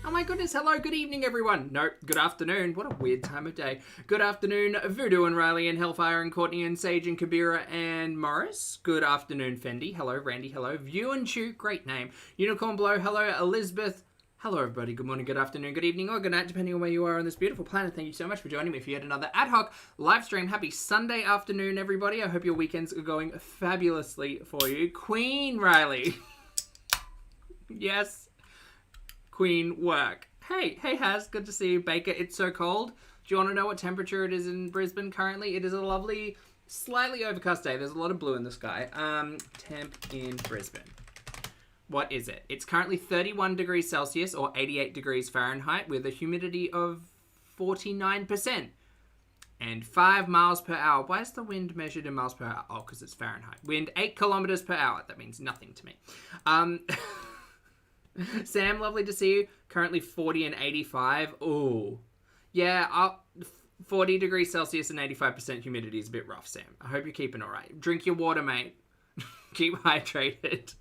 Oh my goodness, hello, good evening everyone. No, good afternoon. What a weird time of day. Good afternoon, Voodoo and Riley and Hellfire and Courtney and Sage and Kabira and Morris. Good afternoon, Fendi. Hello, Randy. Hello, View and Chew. Great name. Unicorn Blow. Hello, Elizabeth. Hello, everybody. Good morning, good afternoon, good evening, or good night, depending on where you are on this beautiful planet. Thank you so much for joining me for yet another ad hoc live stream. Happy Sunday afternoon, everybody. I hope your weekends are going fabulously for you. Queen Riley. Yes. Queen work. Hey Haz, good to see you. Baker, it's so cold. Do you want to know what temperature it is in Brisbane currently? It is a lovely, slightly overcast day. There's a lot of blue in the sky. Temp in Brisbane. What is it? It's currently 31 degrees Celsius or 88 degrees Fahrenheit with a humidity of 49% and 5 miles per hour. Why is the wind measured in miles per hour? Oh, because it's Fahrenheit. Wind 8 kilometers per hour. That means nothing to me. Sam, lovely to see you. Currently 40 and 85. Ooh. Yeah, 40 degrees Celsius and 85% humidity is a bit rough, Sam. I hope you're keeping all right. Drink your water, mate. Keep hydrated.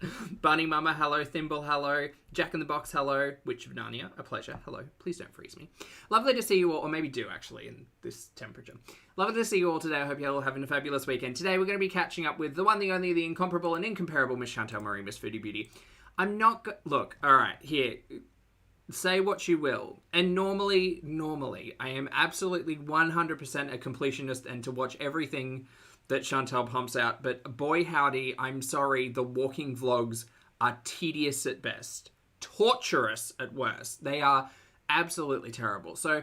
Bunny Mama, hello. Thimble, hello. Jack in the Box, hello. Witch of Narnia, a pleasure. Hello. Please don't freeze me. Lovely to see you all, or maybe do actually in this temperature. Lovely to see you all today. I hope you're all having a fabulous weekend. Today we're going to be catching up with the one, the only, the incomparable and incomparable Miss Chantal Marie, Miss Foodie Beauty. I'm not look, alright, here, say what you will, and normally, I am absolutely 100% a completionist and to watch everything that Chantal pumps out, but boy howdy, I'm sorry, the walking vlogs are tedious at best, torturous at worst. They are absolutely terrible. So,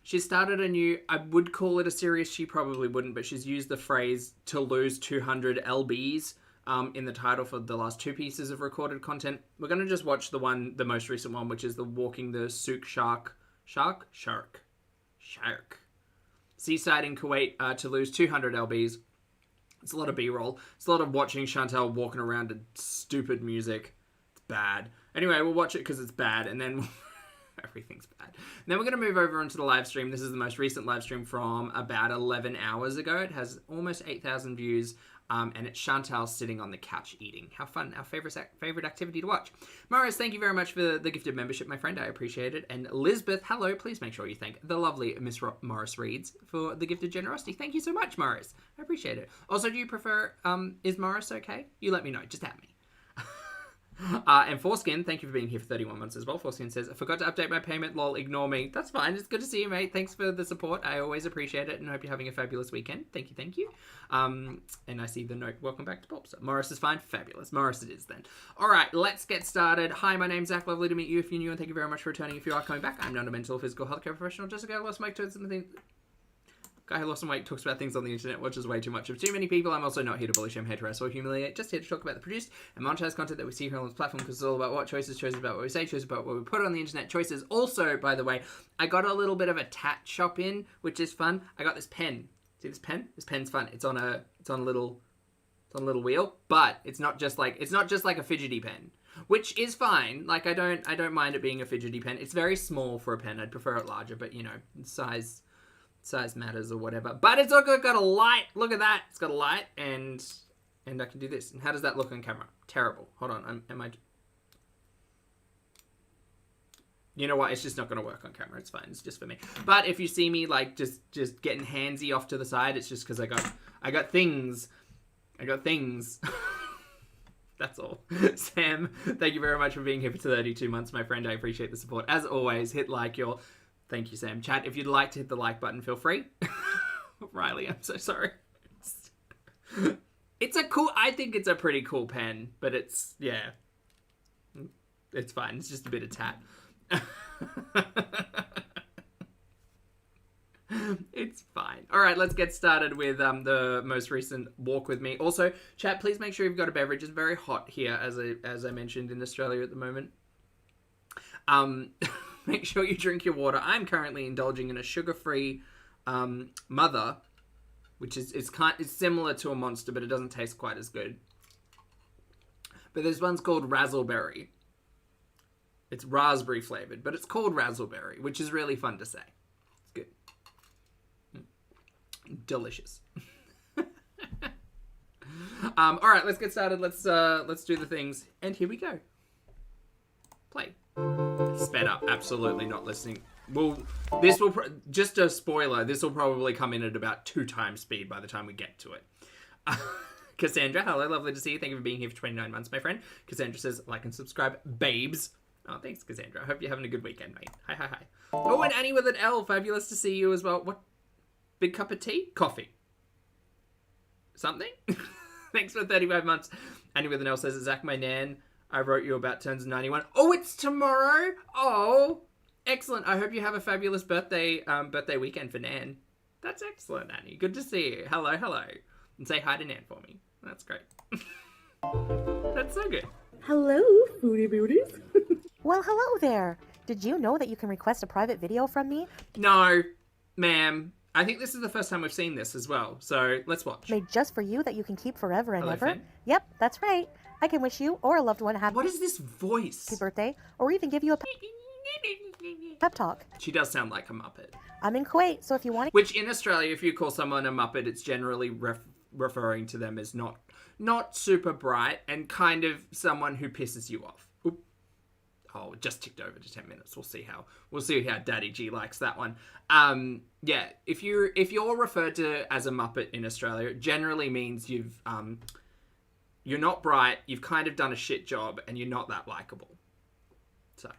she started a new, I would call it a series, she probably wouldn't, but she's used the phrase to lose 200 lbs. In the title for the last 2 pieces of recorded content. We're going to just watch the most recent one, which is the walking the SOUK SHARQ. SEASIDE in Kuwait to lose 200 lbs. It's a lot of B-roll. It's a lot of watching Chantal walking around to stupid music. It's bad. Anyway, we'll watch it because it's bad, and then everything's bad. And then we're going to move over into the live stream. This is the most recent live stream from about 11 hours ago. It has almost 8,000 views. And it's Chantal sitting on the couch eating. How fun. Our favorite activity to watch. Morris, thank you very much for the gifted membership, my friend. I appreciate it. And Lisbeth, hello. Please make sure you thank the lovely Miss Morris Reeds for the gifted generosity. Thank you so much, Morris. I appreciate it. Also, do you prefer, is Morris okay? You let me know. Just at me. And Foreskin, thank you for being here for 31 months as well. Foreskin says, I forgot to update my payment. Lol, ignore me. That's fine. It's good to see you, mate. Thanks for the support. I always appreciate it and hope you're having a fabulous weekend. Thank you. And I see the note, welcome back to Popstar. Morris is fine. Fabulous. Morris it is then. All right, let's get started. Hi, my name's Zach. Lovely to meet you if you're new, and thank you very much for returning if you are coming back. I'm not a mental or physical healthcare professional. Just a guy who lost weight, guy who lost some weight, talks about things on the internet, watches way too much of too many people. I'm also not here to bully, shame, hate, harass, or humiliate. Just here to talk about the produced and monetized content that we see here on this platform, because it's all about what choices about what we say, choices about what we put on the internet, choices. Also, by the way, I got a little bit of a tat shop in, which is fun. I got this pen. See this pen? This pen's fun. It's on a little wheel, but it's not just like a fidgety pen, which is fine. Like I don't mind it being a fidgety pen. It's very small for a pen. I'd prefer it larger, but you know, size matters or whatever. But it's also got a light. Look at that. It's got a light and I can do this. And how does that look on camera? Terrible. Hold on. You know what? It's just not going to work on camera. It's fine. It's just for me. But if you see me like just getting handsy off to the side, it's just because I got things. That's all. Sam, thank you very much for being here for 32 months, my friend. I appreciate the support. As always, hit like your... Thank you, Sam. Chat, if you'd like to hit the like button, feel free. Riley, I'm so sorry. I think it's a pretty cool pen, but it's fine. It's just a bit of tat. It's fine. All right, let's get started with the most recent walk with me. Also, chat, please make sure you've got a beverage. It's very hot here, as I mentioned, in Australia at the moment. Make sure you drink your water. I'm currently indulging in a sugar-free Mother, which is it's similar to a Monster, but it doesn't taste quite as good. But this one's called Razzleberry. It's raspberry flavored, but it's called Razzleberry, which is really fun to say. It's good. Delicious. All right, let's get started. Let's do the things, and here we go. Play. Spam. sped up. Absolutely not listening. Well, this will, just a spoiler, this will probably come in at about 2 times speed by the time we get to it. Cassandra, hello, lovely to see you. Thank you for being here for 29 months, my friend. Cassandra says, like and subscribe, babes. Oh, thanks, Cassandra. I hope you're having a good weekend, mate. Hi, hi, hi. Oh, and Annie with an L. Fabulous to see you as well. What? Big cup of tea? Coffee. Something? Thanks for 35 months. Annie with an L says, Zach, my nan, I wrote you about turns 91. Oh, it's tomorrow? Oh, excellent. I hope you have a fabulous birthday weekend for Nan. That's excellent, Annie. Good to see you. Hello, hello. And say hi to Nan for me. That's great. That's so good. Hello, Foodie Beauties. Well, hello there. Did you know that you can request a private video from me? No, ma'am. I think this is the first time we've seen this as well. So let's watch. Made just for you that you can keep forever and Hello, ever? Finn. Yep, that's right. I can wish you or a loved one a happy What is this voice? birthday, or even give you a pep talk. She does sound like a Muppet. I'm in Kuwait, so if you want to... Which in Australia, if you call someone a Muppet, it's generally referring to them as not super bright and kind of someone who pisses you off. Oop. Oh, it just ticked over to 10 minutes. We'll see how Daddy G likes that one. Yeah, if you're referred to as a Muppet in Australia, it generally means you're not bright, you've kind of done a shit job, and you're not that likable. So.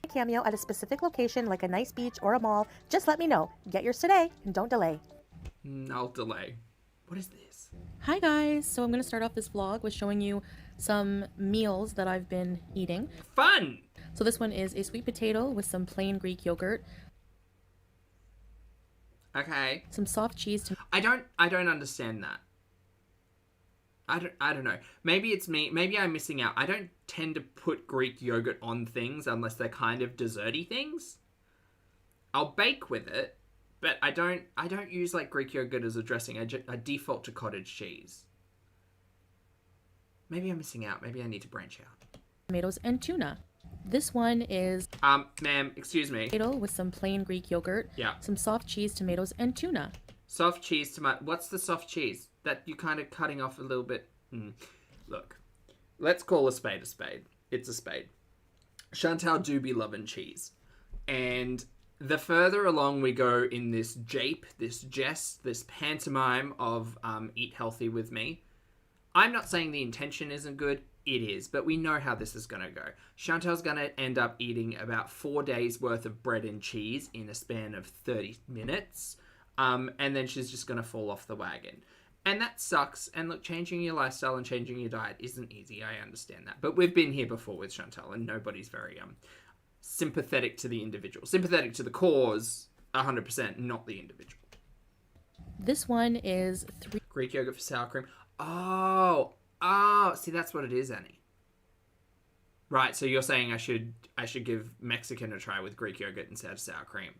Cameo at a specific location like a nice beach or a mall, just let me know. Get yours today and don't delay. I'll delay. What is this? Hi guys, so I'm going to start off this vlog with showing you some meals that I've been eating. Fun! So this one is a sweet potato with some plain Greek yogurt. Okay. Some soft cheese. I don't understand that. I don't know. Maybe it's me. Maybe I'm missing out. I don't tend to put Greek yogurt on things unless they're kind of desserty things. I'll bake with it, but I don't use like Greek yogurt as a dressing. I default to cottage cheese. Maybe I'm missing out. Maybe I need to branch out. Tomatoes and tuna. This one is ma'am, excuse me. potato with some plain Greek yogurt. Yeah. Some soft cheese, tomatoes, and tuna. Soft cheese, tomato. What's the soft cheese? That you're kind of cutting off a little bit. Look, let's call a spade a spade. It's a spade. Chantal do be loving cheese. And the further along we go in this jape, this jest, this pantomime of eat healthy with me, I'm not saying the intention isn't good. It is, but we know how this is going to go. Chantal's going to end up eating about 4 days worth of bread and cheese in a span of 30 minutes. And then she's just going to fall off the wagon. And that sucks. And look, changing your lifestyle and changing your diet isn't easy. I understand that. But we've been here before with Chantal, and nobody's very sympathetic to the individual. Sympathetic to the cause, 100%, not the individual. This one is Greek yogurt for sour cream. Oh, see, that's what it is, Annie. Right, so you're saying I should give Mexican a try with Greek yogurt instead of sour cream.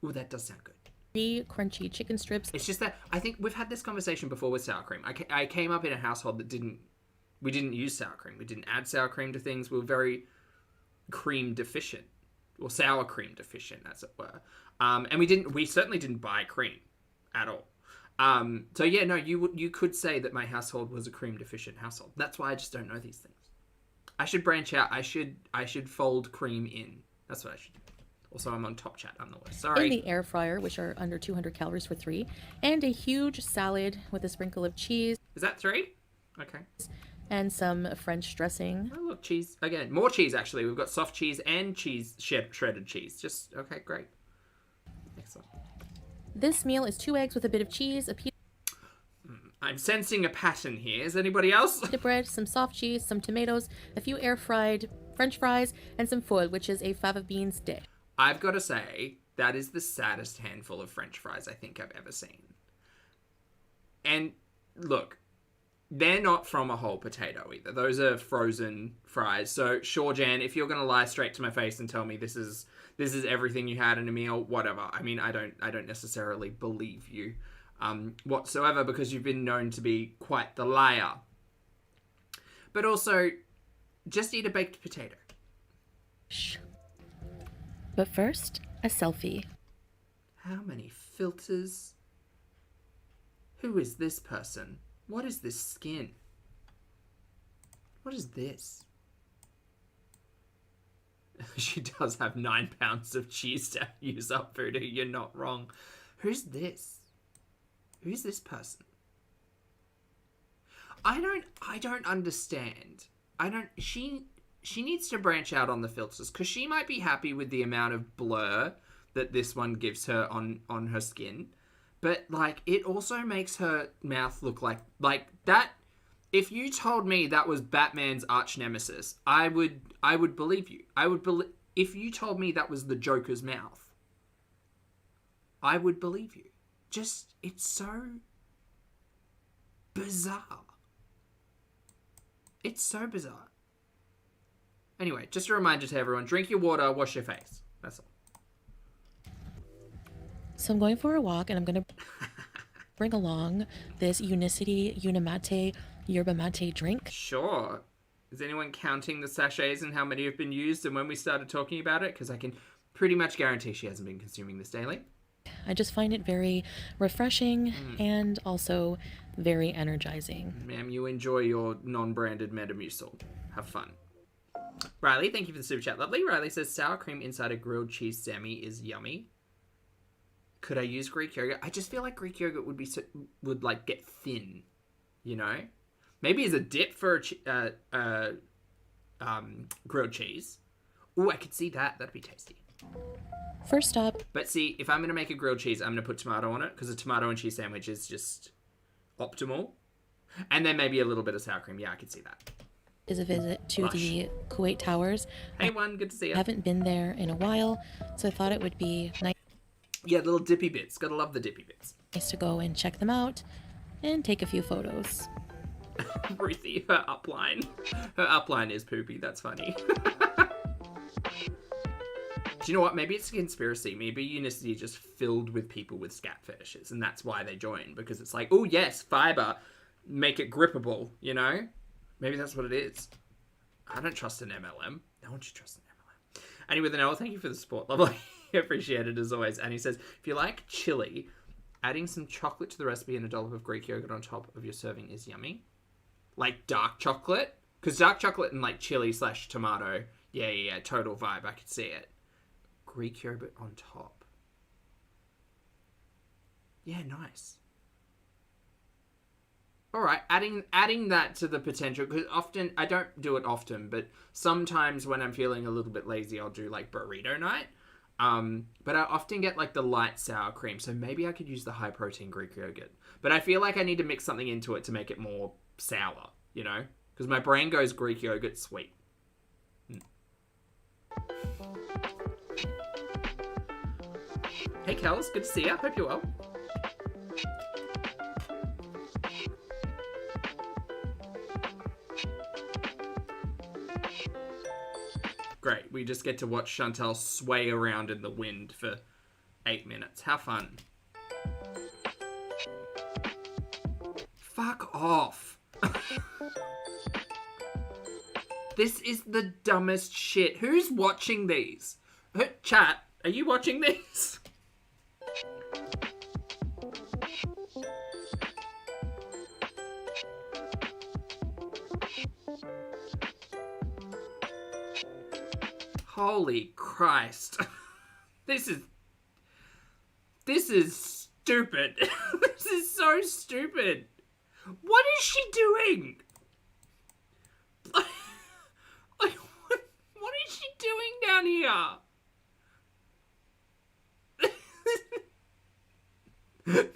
Ooh, that does sound good. 3 crunchy chicken strips. It's just that I think we've had this conversation before with sour cream. I came up in a household that we didn't use sour cream. We didn't add sour cream to things. We were very cream deficient, or sour cream deficient, as it were. And we certainly didn't buy cream at all. So yeah, no, you could say that my household was a cream deficient household. That's why I just don't know these things. I should branch out. I should fold cream in. That's what I should do. Also, I'm on Top Chat. I'm the worst. Sorry. In the air fryer, which are under 200 calories for 3. And a huge salad with a sprinkle of cheese. Is that 3? Okay. And some French dressing. Oh, look, cheese. Again, more cheese, actually. We've got soft cheese and shredded cheese. Just, okay, great. Excellent. This meal is 2 eggs with a bit of cheese, a piece I'm sensing a pattern here. Is anybody else? of bread, some soft cheese, some tomatoes, a few air-fried French fries, and some foie, which is a fava beans dish. I've got to say, that is the saddest handful of French fries I think I've ever seen. And look, they're not from a whole potato either. Those are frozen fries. So sure, Jan, if you're going to lie straight to my face and tell me this is everything you had in a meal, whatever. I mean, I don't necessarily believe you whatsoever, because you've been known to be quite the liar. But also, just eat a baked potato. Shh. But first, a selfie. How many filters? Who is this person? What is this skin? What is this? She does have 9 pounds of cheese to use up, Foodie. You're not wrong. Who's this? Who's this person? I don't understand. She needs to branch out on the filters, because she might be happy with the amount of blur that this one gives her on her skin. But, like, it also makes her mouth look like that. If you told me that was Batman's arch nemesis, I would believe you. If you told me that was the Joker's mouth, I would believe you. Just, it's so bizarre. It's so bizarre. Anyway, just a reminder to everyone, drink your water, wash your face. That's all. So I'm going for a walk, and I'm going to bring along this Unicity Unimate Yerba Mate drink. Sure. Is anyone counting the sachets and how many have been used and when we started talking about it? Because I can pretty much guarantee she hasn't been consuming this daily. I just find it very refreshing and also very energizing. Ma'am, you enjoy your non-branded Metamucil. Have fun. Riley, thank you for the super chat. Lovely. Riley says, sour cream inside a grilled cheese semi is yummy. Could I use Greek yogurt? I just feel like Greek yogurt would like get thin, you know? Maybe as a dip for a grilled cheese. Ooh, I could see that. That'd be tasty. First up. But see, if I'm going to make a grilled cheese, I'm going to put tomato on it, because a tomato and cheese sandwich is just optimal. And then maybe a little bit of sour cream. Yeah, I could see that. Is a visit to the Kuwait Towers. Hey, one, good to see you. I haven't been there in a while, so I thought it would be nice. Yeah, little dippy bits. Gotta love the dippy bits. Nice to go and check them out and take a few photos. Ruthie, her upline. Her upline is poopy. That's funny. Do you know what? Maybe it's a conspiracy. Maybe Unicity is just filled with people with scat fetishes, and that's why they join. Because it's like, oh yes, fiber, make it grippable, you know? Maybe that's what it is. I don't trust an MLM. No one should trust an MLM. Anyway, the Noel, thank you for the support. Lovely. Appreciate it as always. And he says, if you like chili, adding some chocolate to the recipe and a dollop of Greek yogurt on top of your serving is yummy. Like dark chocolate? Because dark chocolate and like chili / tomato, yeah, total vibe. I could see it. Greek yogurt on top. Yeah, nice. All right, adding that to the potential, because often, I don't do it often, but sometimes when I'm feeling a little bit lazy, I'll do like burrito night. But I often get like the light sour cream, so maybe I could use the high protein Greek yogurt. But I feel like I need to mix something into it to make it more sour, you know? Because my brain goes Greek yogurt sweet. Hey, Kels, good to see you. Hope you're well. Great, we just get to watch Chantal sway around in the wind for 8 minutes. How fun. Fuck off. This is the dumbest shit. Who's watching these? Chat, are you watching these? Holy Christ. This is stupid. This is so stupid. What is she doing? Like, what is she doing down here?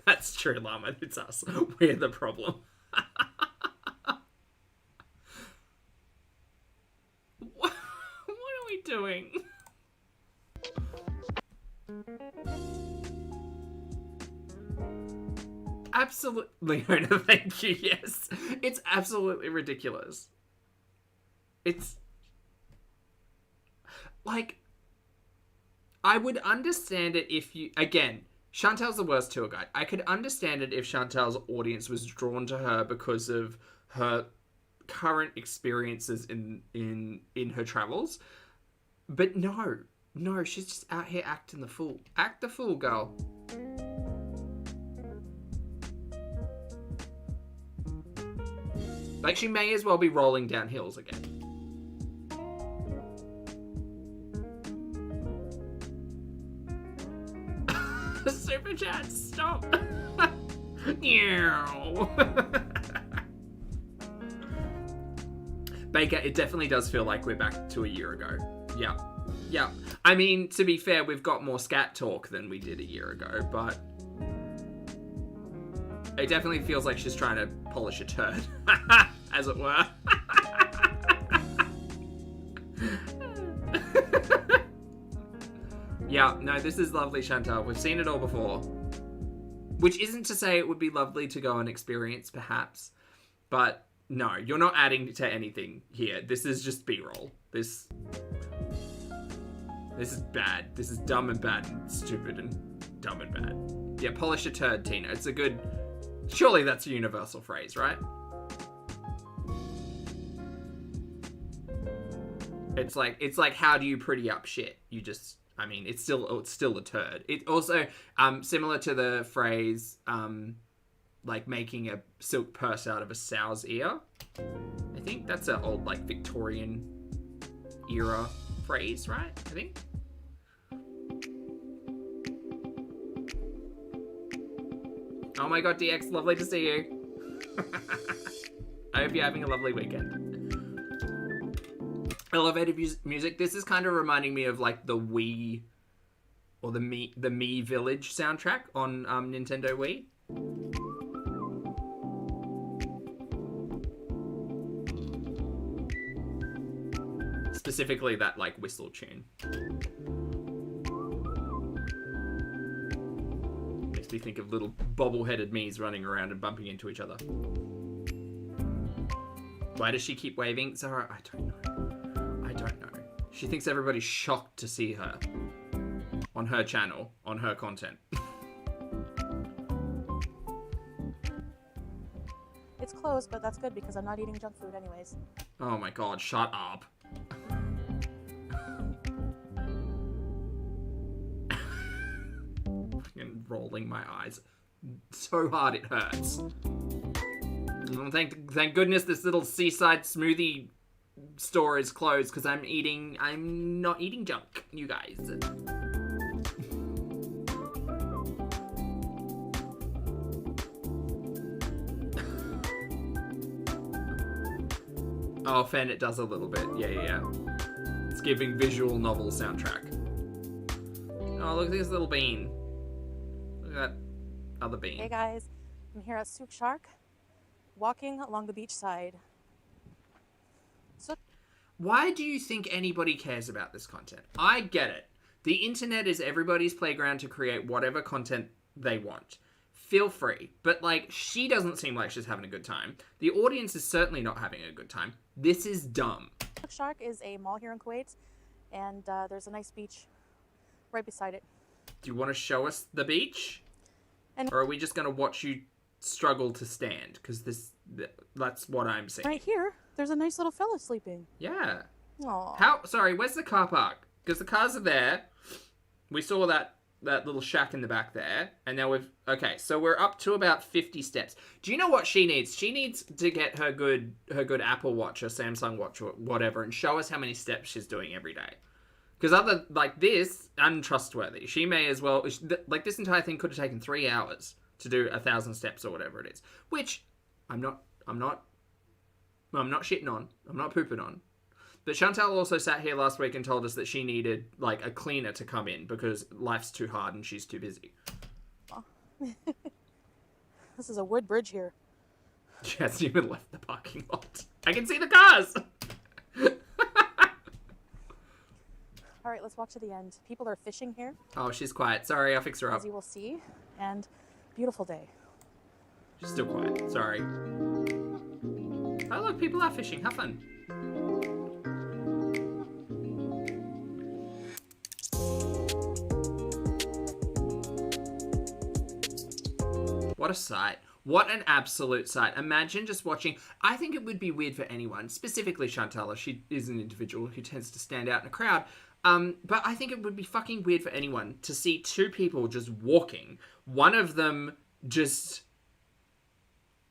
That's true, Llama. It's us. We're the problem. What are we doing? Absolutely, Leona, thank you, yes. It's absolutely ridiculous. It's... like... I would understand it if you... Again, Chantal's the worst tour guide. I could understand it if Chantal's audience was drawn to her because of her current experiences in her travels. But no, she's just out here acting the fool. Act the fool, girl. Like, she may as well be rolling down hills again. the super chat. Stop. Meow. Baker, it definitely does feel like we're back to a year ago. Yeah. Yeah. I mean, to be fair, we've got more scat talk than we did a year ago, but it definitely feels like she's trying to polish a turd, as it were. Yeah, no, this is lovely, Chantal. We've seen it all before. Which isn't to say it would be lovely to go and experience, perhaps. But no, you're not adding to anything here. This is just B-roll. This is bad. This is dumb and bad and stupid and dumb and bad. Yeah, polish a turd, Tina. It's a good... Surely that's a universal phrase, right? It's like how do you pretty up shit? You just... I mean, it's still a turd. It also, similar to the phrase, like making a silk purse out of a sow's ear. I think that's an old, like, Victorian era phrase, right? I think. Oh my god, DX, lovely to see you. I hope you're having a lovely weekend. Elevated music. This is kind of reminding me of like the Wii or the Me Village soundtrack on Nintendo Wii. Specifically that like whistle tune. Makes me think of little bobble-headed me's running around and bumping into each other. Why does she keep waving? Zara, I don't know. She thinks everybody's shocked to see her on her channel, on her content. It's closed, but that's good because I'm not eating junk food anyways. Oh my god, shut up. Fucking rolling my eyes so hard it hurts. Thank goodness this little seaside smoothie store is closed because I'm not eating junk, you guys. Oh, Fen, it does a little bit. Yeah. It's giving visual novel soundtrack. Oh, look at this little bean. Look at that other bean. Hey guys, I'm here at SOUK SHARQ, walking along the beach side. Why do you think anybody cares about this content? I get it. The internet is everybody's playground to create whatever content they want. Feel free. But, like, she doesn't seem like she's having a good time. The audience is certainly not having a good time. This is dumb. SHARQ is a mall here in Kuwait, and there's a nice beach right beside it. Do you want to show us the beach? And or are we just going to watch you struggle to stand? Because that's what I'm seeing. right here, there's a nice little fella sleeping. Yeah. Aww. Sorry, where's the car park? Because the cars are there. We saw that little shack in the back there. And now okay, so we're up to about 50 steps. Do you know what she needs? She needs to get her good Apple Watch or Samsung Watch or whatever and show us how many steps she's doing every day. Because this, untrustworthy. She may as well, like this entire thing could have taken 3 hours to do 1,000 steps or whatever it is. Which, I'm not shitting on. I'm not pooping on. But Chantal also sat here last week and told us that she needed, like, a cleaner to come in because life's too hard and she's too busy. Oh. This is a wood bridge here. She hasn't even left the parking lot. I can see the cars! All right, let's walk to the end. People are fishing here. Oh, she's quiet. Sorry, I'll fix her up. As you will see. And beautiful day. She's still quiet. Sorry. Oh, look, people are fishing. Have fun. What a sight. What an absolute sight. Imagine just watching. I think it would be weird for anyone, specifically Chantal. She is an individual who tends to stand out in a crowd. But I think it would be fucking weird for anyone to see two people just walking. One of them just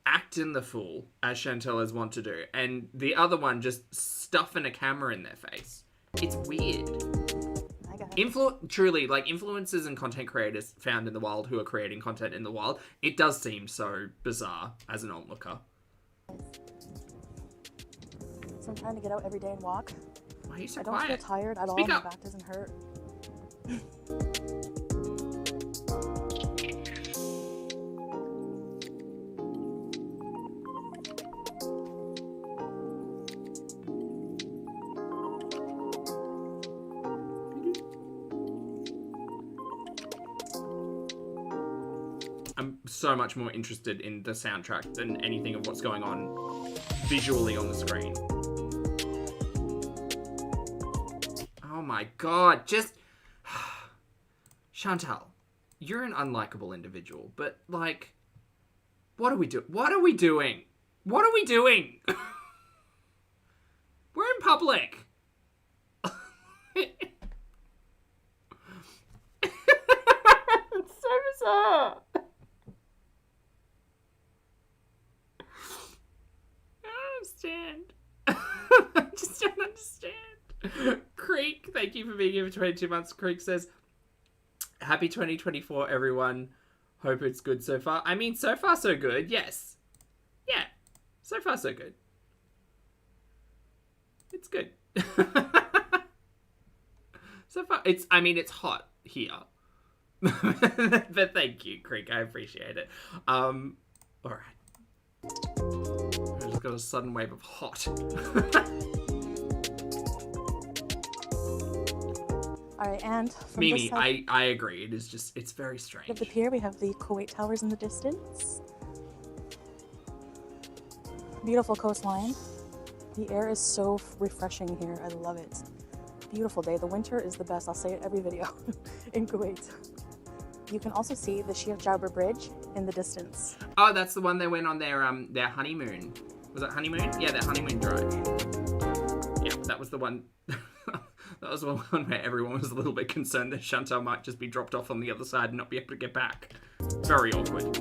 acting the fool, as Chantal is wont to do, and the other one just stuffing a camera in their face. It's weird. Hi guys. Truly, like, influencers and content creators found in the wild who are creating content in the wild, it does seem so bizarre as an onlooker. So I'm trying to get out every day and walk. Why are you so I don't quiet? feel tired at all. Speak My up. back doesn't hurt. I'm so much more interested in the soundtrack than anything of what's going on visually on the screen. Oh my god, just... Chantal, you're an unlikable individual, but, like, what are we doing? What are we doing? What are we doing? We're in public. It's so bizarre. Understand. I just don't understand. Creek, thank you for being here for 22 months. Creek says, happy 2024, everyone. Hope it's good so far. I mean, so far so good, yes. Yeah, so far so good. It's good. So far, it's hot here. But thank you, Creek, I appreciate it. Alright. I just got a sudden wave of hot. All right, and from Mimi, this side I agree. It is just, it's very strange. of the pier, we have the Kuwait Towers in the distance. Beautiful coastline. The air is so refreshing here. I love it. Beautiful day. The winter is the best. I'll say it every video in Kuwait. You can also see the SHARQ Bridge in the distance. Oh, that's the one they went on their honeymoon. Was that honeymoon? Yeah, their honeymoon drive. Yeah, that was the one. That was the one where everyone was a little bit concerned that Chantal might just be dropped off on the other side and not be able to get back. Very awkward.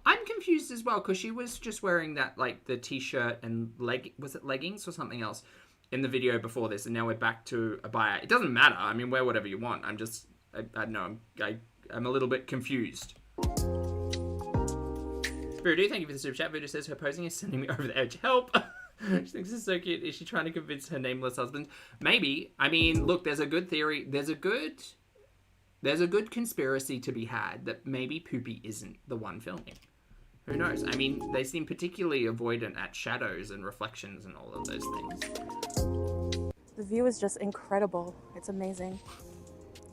I'm confused as well because she was just wearing that, like, the t-shirt and was it leggings or something else in the video before this, and now we're back to a abaya. It doesn't matter. I mean, wear whatever you want. I'm just, I don't know. I'm a little bit confused. Voodoo, thank you for the super chat. Voodoo says her posing is sending me over the edge. Help! She thinks this is so cute. Is she trying to convince her nameless husband? Maybe. I mean, look, there's a good theory. There's a good conspiracy to be had that maybe Poopy isn't the one filming. Who knows? I mean, they seem particularly avoidant at shadows and reflections and all of those things. The view is just incredible. It's amazing.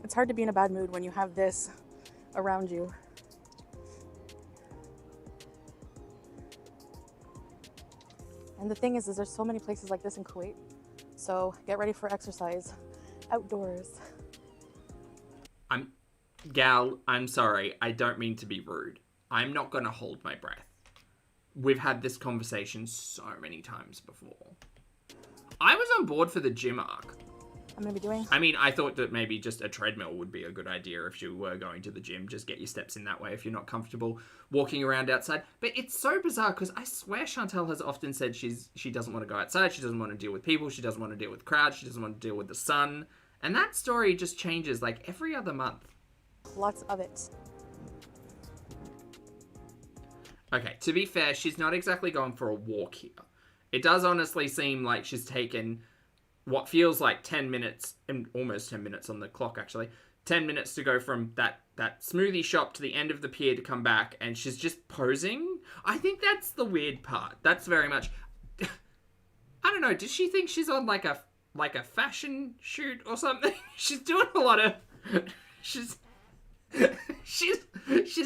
It's hard to be in a bad mood when you have this around you. And the thing is there's so many places like this in Kuwait. So get ready for exercise outdoors. Gal, I'm sorry. I don't mean to be rude. I'm not going to hold my breath. We've had this conversation so many times before. I was on board for the gym arc. I'm going to be doing... I mean, I thought that maybe just a treadmill would be a good idea if you were going to the gym. Just get your steps in that way if you're not comfortable walking around outside. But it's so bizarre because I swear Chantal has often said she doesn't want to go outside. She doesn't want to deal with people. She doesn't want to deal with crowds. She doesn't want to deal with the sun. And that story just changes like every other month. Lots of it. Okay, to be fair, she's not exactly going for a walk here. It does honestly seem like she's taken what feels like 10 minutes, and almost 10 minutes on the clock actually, 10 minutes to go from that smoothie shop to the end of the pier to come back, and she's just posing. I think that's the weird part. That's very much... I don't know, does she think she's on like a fashion shoot or something? She's doing a lot of... she's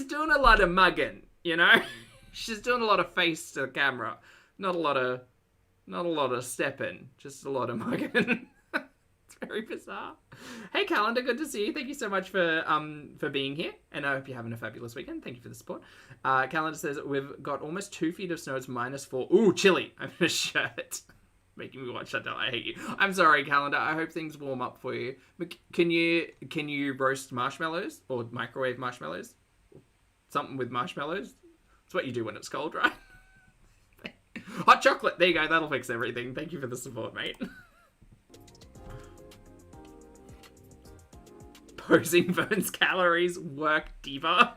doing a lot of mugging, you know? She's doing a lot of face to the camera. Not a lot of stepping, just a lot of mugging. It's very bizarre. Hey Calendar, good to see you. Thank you so much for being here, and I hope you're having a fabulous weekend. Thank you for the support. Calendar says we've got almost 2 feet of snow. It's -4. Ooh, chilly. I'm in a shirt. Making me watch that. I hate you. I'm sorry, Calendar. I hope things warm up for you. But can you roast marshmallows or microwave marshmallows? Something with marshmallows? It's what you do when it's cold, right? Hot chocolate. There you go. That'll fix everything. Thank you for the support, mate. Posing burns calories. Work, diva.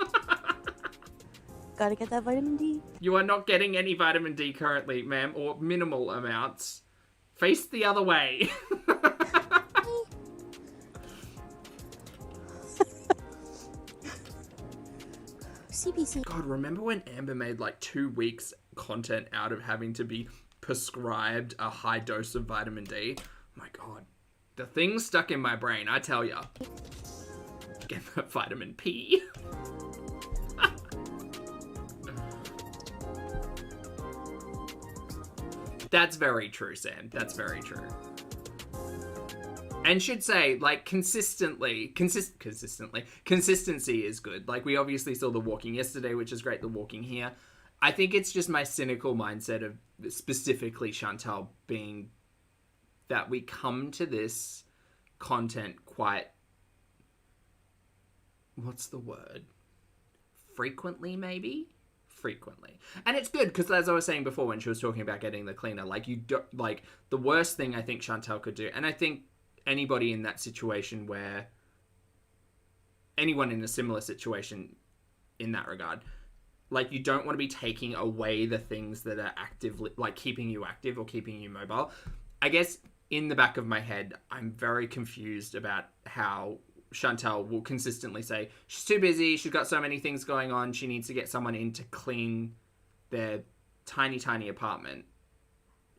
Gotta get that vitamin D. You are not getting any vitamin D currently, ma'am, or minimal amounts. Face the other way. CBC. God, remember when Amber made like 2 weeks content out of having to be prescribed a high dose of vitamin D? Oh my God. The thing's stuck in my brain, I tell ya. Get that vitamin P. That's very true, Sam. That's very true. And should say, like, consistency is good. Like, we obviously saw The Walking yesterday, which is great, The Walking here. I think it's just my cynical mindset of specifically Chantal being that we come to this content quite, what's the word? Frequently, maybe? Frequently. And it's good because, as I was saying before when she was talking about getting the cleaner, like, you don't, like, the worst thing I think Chantal could do, and I think anybody in that situation where anyone in a similar situation in that regard, like, you don't want to be taking away the things that are actively, like, keeping you active or keeping you mobile. I guess in the back of my head, I'm very confused about how Chantal will consistently say she's too busy, she's got so many things going on, she needs to get someone in to clean their tiny apartment,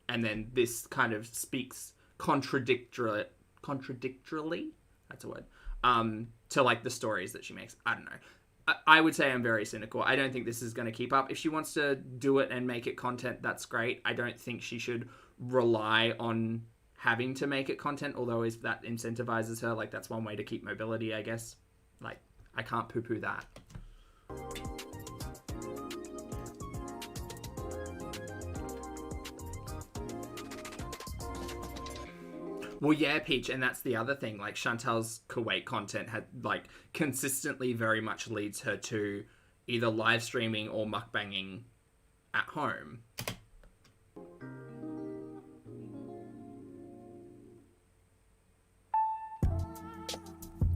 and then this kind of speaks contradictorily, that's a word, to, like, the stories that she makes. I don't know. I would say I'm very cynical. I don't think this is going to keep up. If she wants to do it and make it content, that's great. I don't think she should rely on having to make it content, although if that incentivizes her, like, that's one way to keep mobility, I guess. Like, I can't poo-poo that. Well, yeah, Peach, and that's the other thing. Like, Chantal's Kuwait content had, like, consistently very much leads her to either live streaming or mukbanging at home.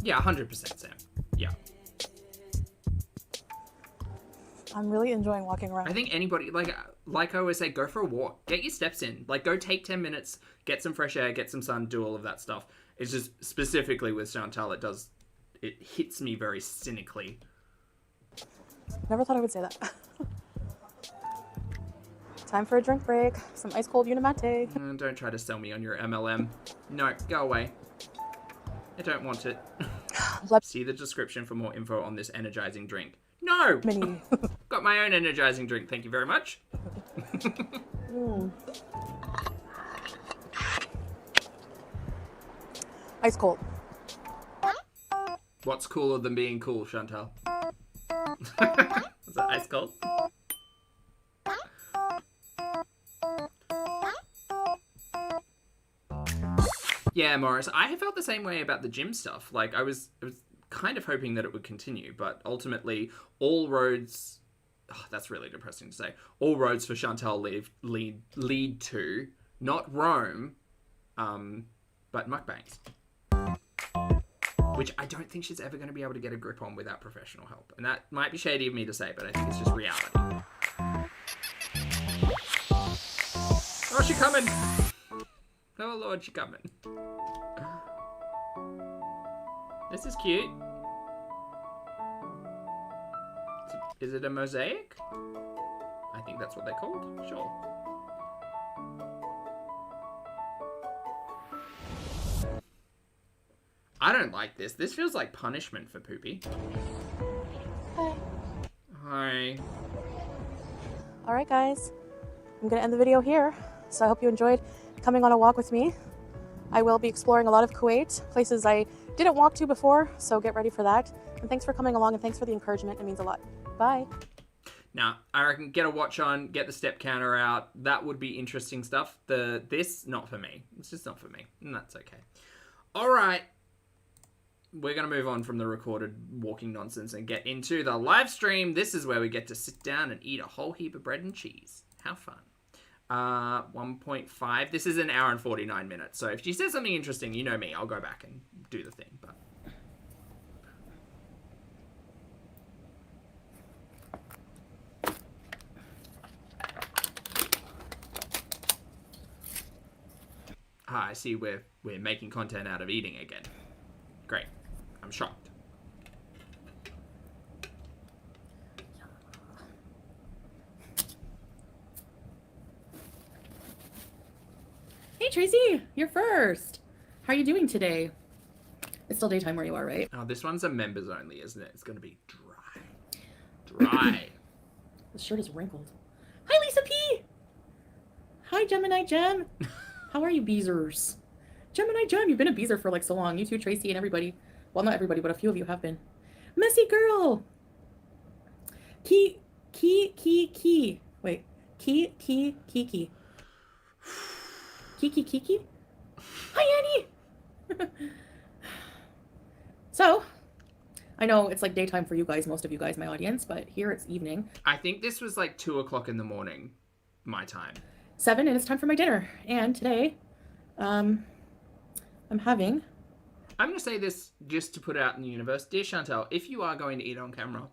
Yeah, 100%, Sam. Yeah. I'm really enjoying walking around. I think anybody, like I always say, go for a walk. Get your steps in. Like, go take 10 minutes, get some fresh air, get some sun, do all of that stuff. It's just, specifically with Chantal, it hits me very cynically. Never thought I would say that. Time for a drink break. Some ice cold Unimate. Don't try to sell me on your MLM. No, go away. I don't want it. See the description for more info on this energizing drink. No! Mini. Got my own energizing drink, thank you very much. Ice cold. What's cooler than being cool, Chantal? Is that ice cold? Yeah, Morris, I felt the same way about the gym stuff. Like, I was kind of hoping that it would continue, but ultimately, all roads... Oh, that's really depressing to say. All roads for Chantal lead to, not Rome, but mukbangs. Which I don't think she's ever going to be able to get a grip on without professional help. And that might be shady of me to say, but I think it's just reality. Oh, she's coming! Oh, Lord, she's coming. This is cute. Is it a mosaic? I think that's what they're called. Sure. I don't like this. This feels like punishment for Poopy. Hi. Hi. Alright guys, I'm going to end the video here. So I hope you enjoyed coming on a walk with me. I will be exploring a lot of Kuwait, places I didn't walk to before, so get ready for that. And thanks for coming along and thanks for the encouragement. It means a lot. Bye. Now, I reckon get a watch on, get the step counter out. That would be interesting stuff. This, not for me. It's just not for me. And that's okay. All right. we're going to move on from the recorded walking nonsense and get into the live stream. This is where we get to sit down and eat a whole heap of bread and cheese. How fun. 1.5. This is an hour and 49 minutes. So if she says something interesting, you know me, I'll go back and do the thing. But I see we're making content out of eating again. Great. I'm shocked. Hey Tracy, you're first. How are you doing today? It's still daytime where you are, right? Oh, this one's a members only, isn't it? It's going to be dry. Dry. The shirt is wrinkled. Hi Lisa P. Hi Gemini Gem. How are you, Beezers? Gemini Gem, you've been a Beezer for like so long. You too, Tracy, and everybody. Well, not everybody, but a few of you have been. Messy girl. Key. Wait. Kiki. Kiki. Hi, Annie. So, I know it's like daytime for you guys, most of you guys, my audience, but here it's evening. I think this was like 2 o'clock in the morning, my time. 7, and it's time for my dinner. And today, I'm having... I'm going to say this just to put out in the universe. Dear Chantal, if you are going to eat on camera,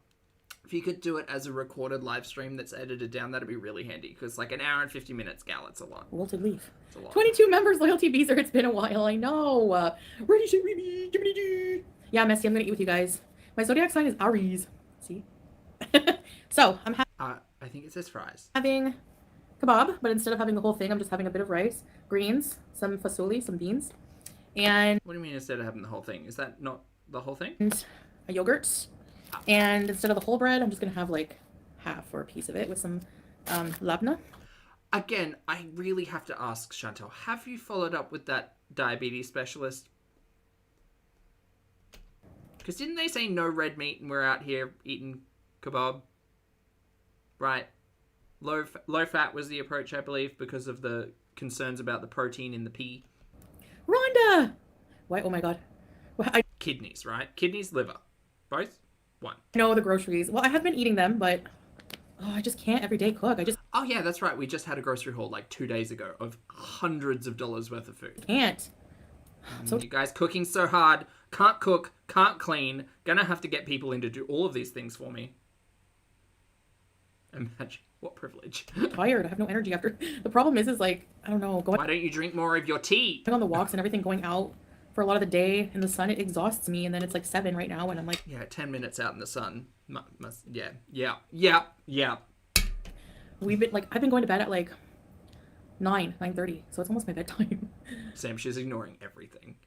if you could do it as a recorded live stream that's edited down, that'd be really handy. Because like an hour and 50 minutes, gal, it's a lot. Wilted leaf. It's a lot. 22 members, Loyalty Beezer. It's been a while, I know. Ready, shit, ready. Yeah, Messy, I'm going to eat with you guys. My zodiac sign is Aries. See? So, I'm I think it says fries. having kebab, but instead of having the whole thing, I'm just having a bit of rice, greens, some fasoli, some beans, and What do you mean instead of having the whole thing? Is that not the whole thing? a yogurt. And instead of the whole bread, I'm just gonna have like half or a piece of it with some labna. Again, I really have to ask, Chantal, have you followed up with that diabetes specialist? Because didn't they say no red meat and we're out here eating kebab? Right. Low fat was the approach, I believe, because of the concerns about the protein in the pea. Rhonda! Why? Oh my god. Well, I Kidneys, right? Kidneys, liver. Both? One. know the groceries. Well, I have been eating them, but I just can't every day cook. I just Oh, yeah, that's right. We just had a grocery haul like 2 days ago of hundreds of dollars worth of food. can't. So You guys cooking so hard, can't cook, can't clean, gonna have to get people in to do all of these things for me. Imagine. What privilege. tired. I have no energy after. The problem is like, I don't know, going Why don't you drink more of your tea? on the walks and everything, going out for a lot of the day in the sun, it exhausts me. And then it's like 7 right now, and I'm like, Yeah, 10 minutes out in the sun. Yeah. we've been like, I've been going to bed at like 9:30, so it's almost my bedtime. Sam, she's ignoring everything.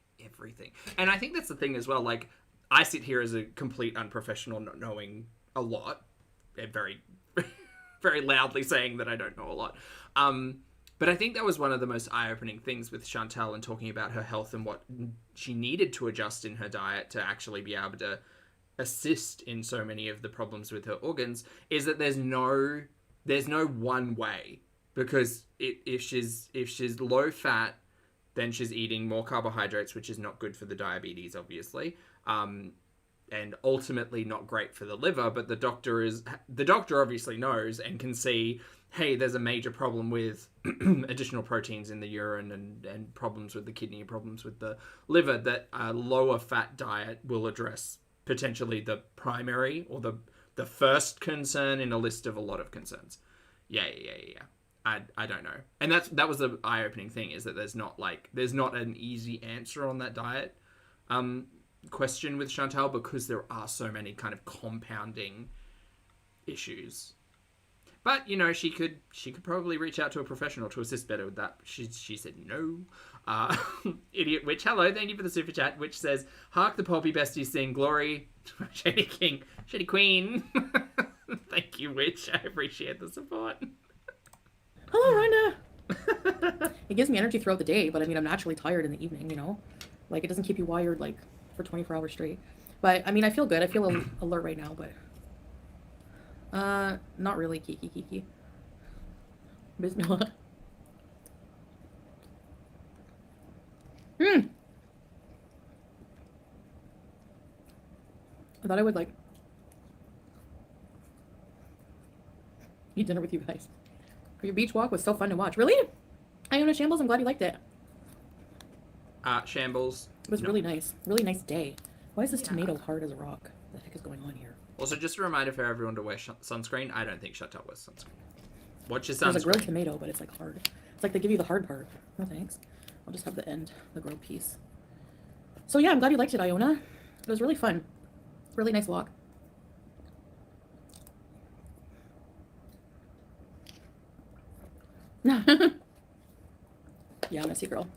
And I think that's the thing as well. Like, I sit here as a complete unprofessional, not knowing a lot. And very, very loudly saying that I don't know a lot. But I think that was one of the most eye-opening things with Chantal and talking about her health and what she needed to adjust in her diet to actually be able to assist in so many of the problems with her organs, is that there's no one way. Because if she's low fat, then she's eating more carbohydrates, which is not good for the diabetes, obviously, and ultimately not great for the liver. But the doctor obviously knows and can see, hey, there's a major problem with additional proteins in the urine and problems with the kidney, problems with the liver, that a lower fat diet will address potentially the primary or the first concern in a list of a lot of concerns. Yeah. I don't know. And that was the eye-opening thing, is that there's not an easy answer on that diet question with Chantal, because there are so many kind of compounding issues. But, you know, she could probably reach out to a professional to assist better with that. She said no. Idiot Witch, hello, thank you for the super chat, which says, hark the Poppy besties sing glory, Shady King, Shady Queen. Thank you, Witch, I appreciate the support. Hello, Rhonda. It gives me energy throughout the day, but I mean, I'm naturally tired in the evening, you know? Like, it doesn't keep you wired, like, for 24 hours straight. But, I mean, I feel good. I feel alert right now, but... not really, Kiki. Bismillah. I thought I would like eat dinner with you guys. Your beach walk was so fun to watch. Really? Iona Shambles, I'm glad you liked it. Shambles. It was really nice. Really nice day. Why is this tomato hard as a rock? What the heck is going on here? Also, just a reminder for everyone to wear sunscreen. I don't think Chantal wears sunscreen. What's your There's a grilled sunscreen? tomato, but it's like hard. It's like they give you the hard part. No thanks. I'll just have the end, the grilled piece. So yeah, I'm glad you liked it, Iona. It was really fun. Really nice walk. Yeah, messy girl.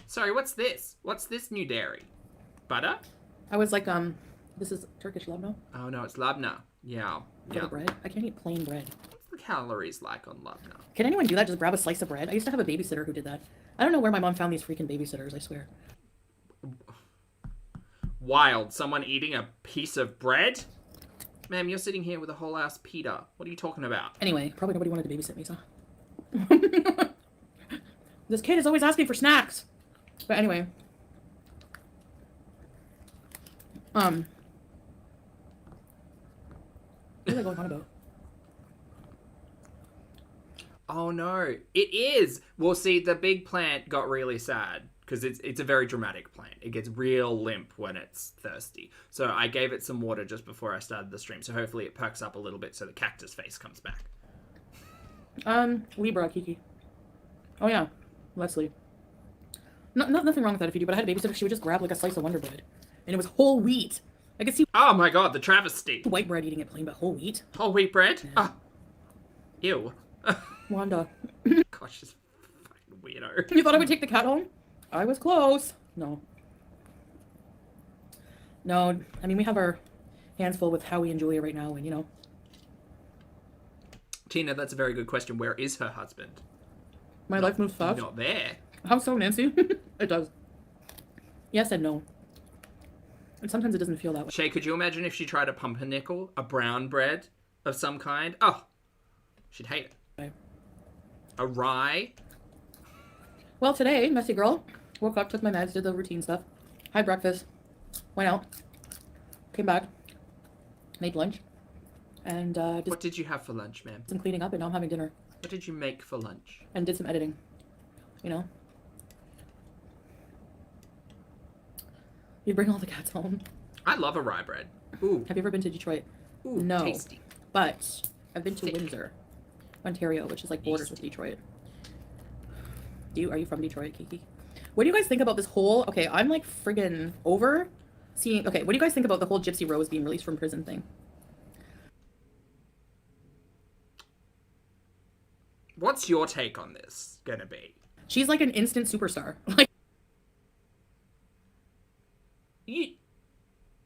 Sorry, what's this? What's this new dairy? Butter? I was like, this is Turkish labna Oh no, it's labna. Yeah. for Yeah. the bread. I can't eat plain bread. What's the calories like on labna? Can anyone do that? Just grab a slice of bread? I used to have a babysitter who did that. I don't know where my mom found these freaking babysitters, I swear. Wild. Someone eating a piece of bread? Ma'am, you're sitting here with a whole ass pita. What are you talking about? Anyway, probably nobody wanted to babysit me, so. This kid is always asking for snacks. But anyway. What are they going on about? Oh no, it is. Well, see, the big plant got really sad because it's a very dramatic plant. It gets real limp when it's thirsty. So I gave it some water just before I started the stream. So hopefully it perks up a little bit so the cactus face comes back. Libra, Kiki. Oh yeah, Leslie. Nothing wrong with that if you do, but I had a babysitter, she would just grab like a slice of Wonder Bread. And it was whole wheat. I could see Oh my god, the travesty. white bread eating it plain, but whole wheat. Whole wheat bread? Yeah. Ah. Ew. Wanda. Gosh, this fucking weirdo. You thought I would take the cat home? I was close. No. No, I mean, we have our hands full with Howie and Julia right now, and you know. Tina, that's a very good question. Where is her husband? My life moves fast. Not there. How so, Nancy? It does. Yes and no. And sometimes it doesn't feel that way. Shay, could you imagine if she tried a pumpernickel, a brown bread of some kind? Oh, she'd hate it. Okay. A rye? Well, today, messy girl, woke up, took my meds, did the routine stuff, had breakfast, went out, came back, made lunch, and did What did you have for lunch, ma'am? some cleaning up, and now I'm having dinner, What did you make for lunch? and did some editing. You know? You bring all the cats home. I love a rye bread. Ooh, Have you ever been to Detroit? ooh, No. tasty. But I've been to Thick. Windsor, Ontario, which is like borders with Detroit. Are you from Detroit, Kiki? What do you guys think about this whole? Okay, I'm like friggin' over seeing. Okay, what do you guys think about the whole Gypsy Rose being released from prison thing? What's your take on this gonna be? She's like an instant superstar. Like,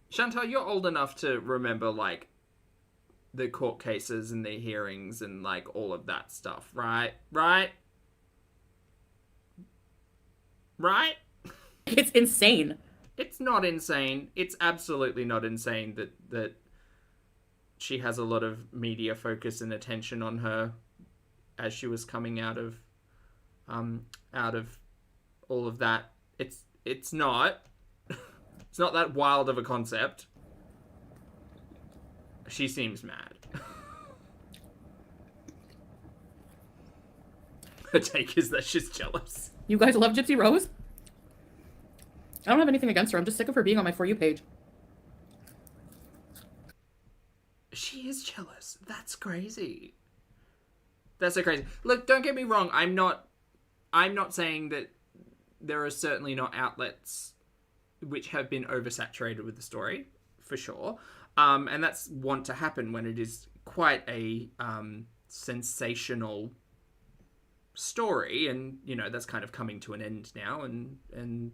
Chantal, you're old enough to remember, like, the court cases and the hearings and, like, all of that stuff, right? Right? Right? it's insane. It's not insane. It's absolutely not insane that she has a lot of media focus and attention on her as she was coming out of all of that. It's not. It's not that wild of a concept. She seems mad. Her take is that she's jealous. You guys love Gypsy Rose? I don't have anything against her. I'm just sick of her being on my For You page. She is jealous. That's crazy. That's so crazy. Look, don't get me wrong. I'm not saying that there are certainly not outlets which have been oversaturated with the story, for sure. And that's want to happen when it is quite a sensational story, and you know that's kind of coming to an end now. And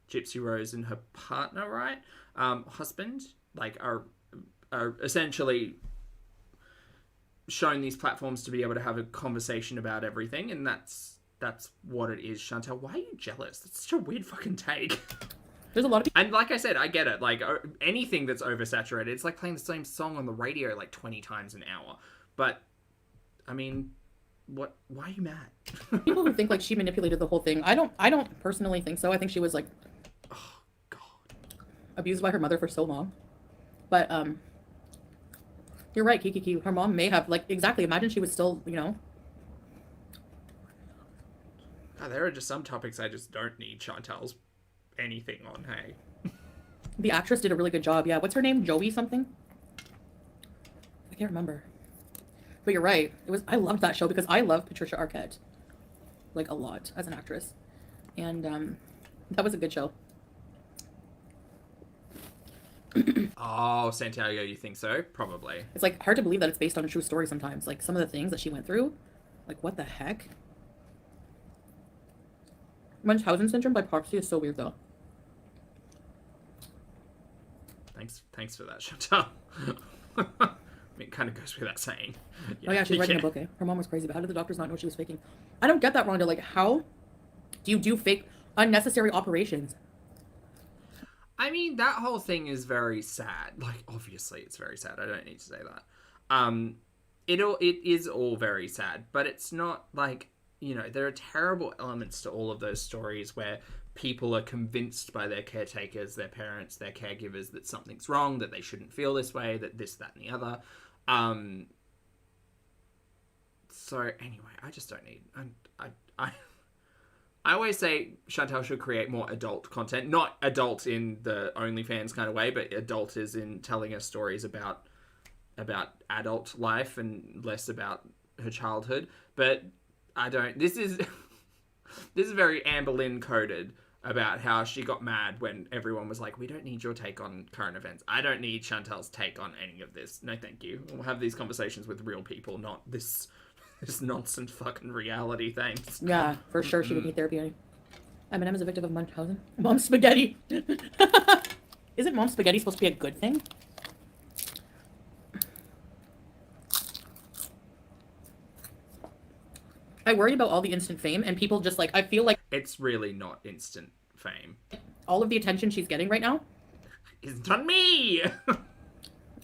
Gypsy Rose and her partner, right, husband, like are essentially shown these platforms to be able to have a conversation about everything, and that's what it is. Chantal, why are you jealous? That's such a weird fucking take. There's a lot of people. And like I said, I get it. Like anything that's oversaturated, it's like playing the same song on the radio like 20 times an hour. But I mean, what? Why are you mad? People who think like she manipulated the whole thing. I don't personally think so. I think she was like, Oh God. abused by her mother for so long. But you're right, Kiki. Her mom may have, like, exactly. Imagine she was still, you know. Oh, there are just some topics I just don't need Chantal's anything on, hey. The actress did a really good job. Yeah, what's her name? Joey something? I can't remember. But you're right. I loved that show because I love Patricia Arquette. Like, a lot as an actress. And that was a good show. Oh, Santiago, you think so? Probably. It's, like, hard to believe that it's based on a true story sometimes. Like, some of the things that she went through. Like, what the heck? Munchausen syndrome by proxy is so weird, though. Thanks for that, Chantal. I mean, it kind of goes without saying. Yeah. Oh, yeah, she's writing a book, eh? Her mom was crazy, but how did the doctors not know she was faking? I don't get that, Rhonda. Like, how do you do fake, unnecessary operations? I mean, that whole thing is very sad. Like, obviously, it's very sad. I don't need to say that. It is all very sad, but it's not like, you know, there are terrible elements to all of those stories where people are convinced by their caretakers, their parents, their caregivers that something's wrong, that they shouldn't feel this way, that this, that, and the other. So anyway, I just don't need. I always say Chantal should create more adult content, not adult in the OnlyFans kind of way, but adult is in telling us stories about adult life and less about her childhood. But I don't. This is very Amber Lynn coded about how she got mad when everyone was like, we don't need your take on current events. I don't need Chantal's take on any of this. No, thank you. We'll have these conversations with real people, not this nonsense fucking reality, thanks. Yeah, for sure she would need therapy. Eminem is a victim of Munchausen. Mom spaghetti. Isn't mom spaghetti supposed to be a good thing? I worry about all the instant fame and people just like, I feel like it's really not instant fame. All of the attention she's getting right now isn't on me.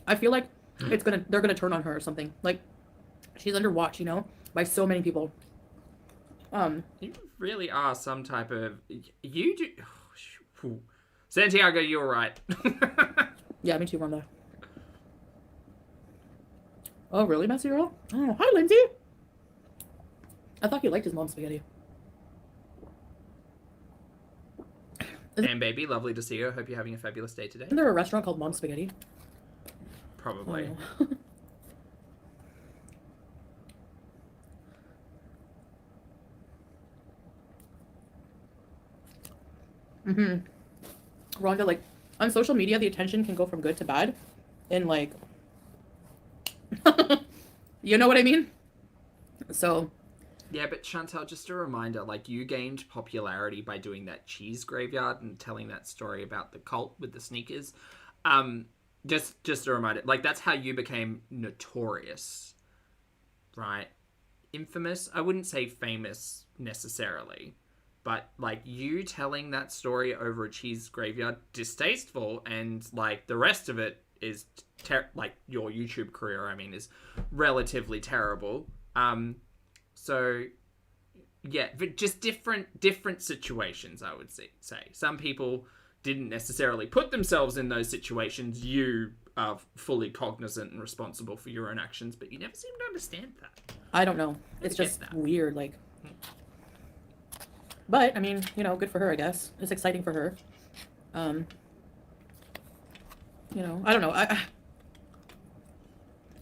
I feel like they're gonna turn on her or something. Like, she's under watch, you know, by so many people. You really are some type of Santiago, you're right. Yeah, me too, Rhonda. Oh, really, Messy Girl? Oh, hi, Lindsay. I thought he liked his mom's spaghetti. And baby, lovely to see you. I hope you're having a fabulous day today. Isn't there a restaurant called Mom's Spaghetti? Probably. Oh. Rhonda, like, on social media, the attention can go from good to bad. And, like, you know what I mean? So... Yeah, but Chantal, just a reminder, like, you gained popularity by doing that cheese graveyard and telling that story about the cult with the sneakers. Just a reminder, like, that's how you became notorious, right? Infamous? I wouldn't say famous necessarily, but, like, you telling that story over a cheese graveyard, distasteful, and, like, the rest of it is, like, your YouTube career, I mean, is relatively terrible. So, yeah, but just different situations, I would say. Some people didn't necessarily put themselves in those situations. You are fully cognizant and responsible for your own actions, but you never seem to understand that. I don't know. It's just weird, like... But, I mean, you know, good for her, I guess. It's exciting for her. You know, I don't know.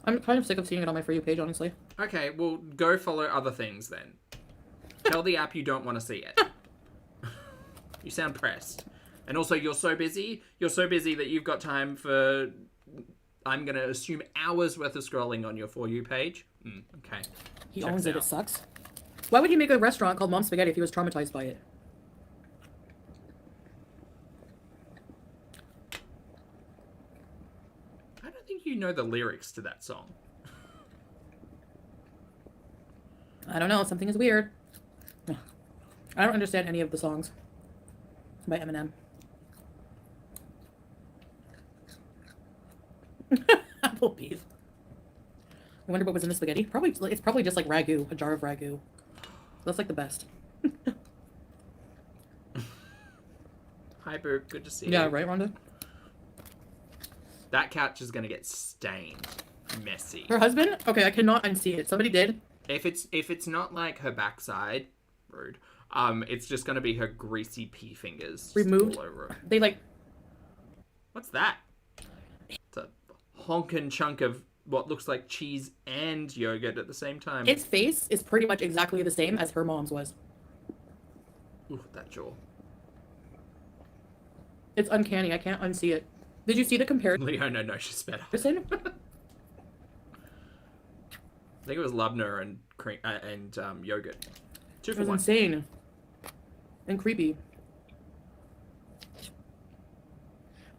I'm kind of sick of seeing it on my For You page, honestly. Okay, well, go follow other things then. Tell the app you don't want to see it. You sound pressed. And also, you're so busy that you've got time for, I'm going to assume, hours worth of scrolling on your For You page. Okay. He owns it, it sucks. Why would he make a restaurant called Mom's Spaghetti if he was traumatized by it? I don't think you know the lyrics to that song. I don't know. Something is weird. I don't understand any of the songs by Eminem. Applebee's. I wonder what was in the spaghetti. It's probably just like ragu, a jar of ragu. That's like the best. Hi, Boo. Good to see you. Yeah, right, Rhonda? That couch is gonna get stained, messy. Her husband? Okay, I cannot unsee it. Somebody did. If it's not like her backside, rude. It's just gonna be her greasy pea fingers just Removed. all over it. They like. What's that? It's a honkin' chunk of what looks like cheese and yogurt at the same time. Its face is pretty much exactly the same as her mom's was. Ooh, that jaw. It's uncanny. I can't unsee it. Did you see the comparison? Leona knows she's better. I think it was Lubner and cream and yogurt. 2 It for was 1. insane and creepy.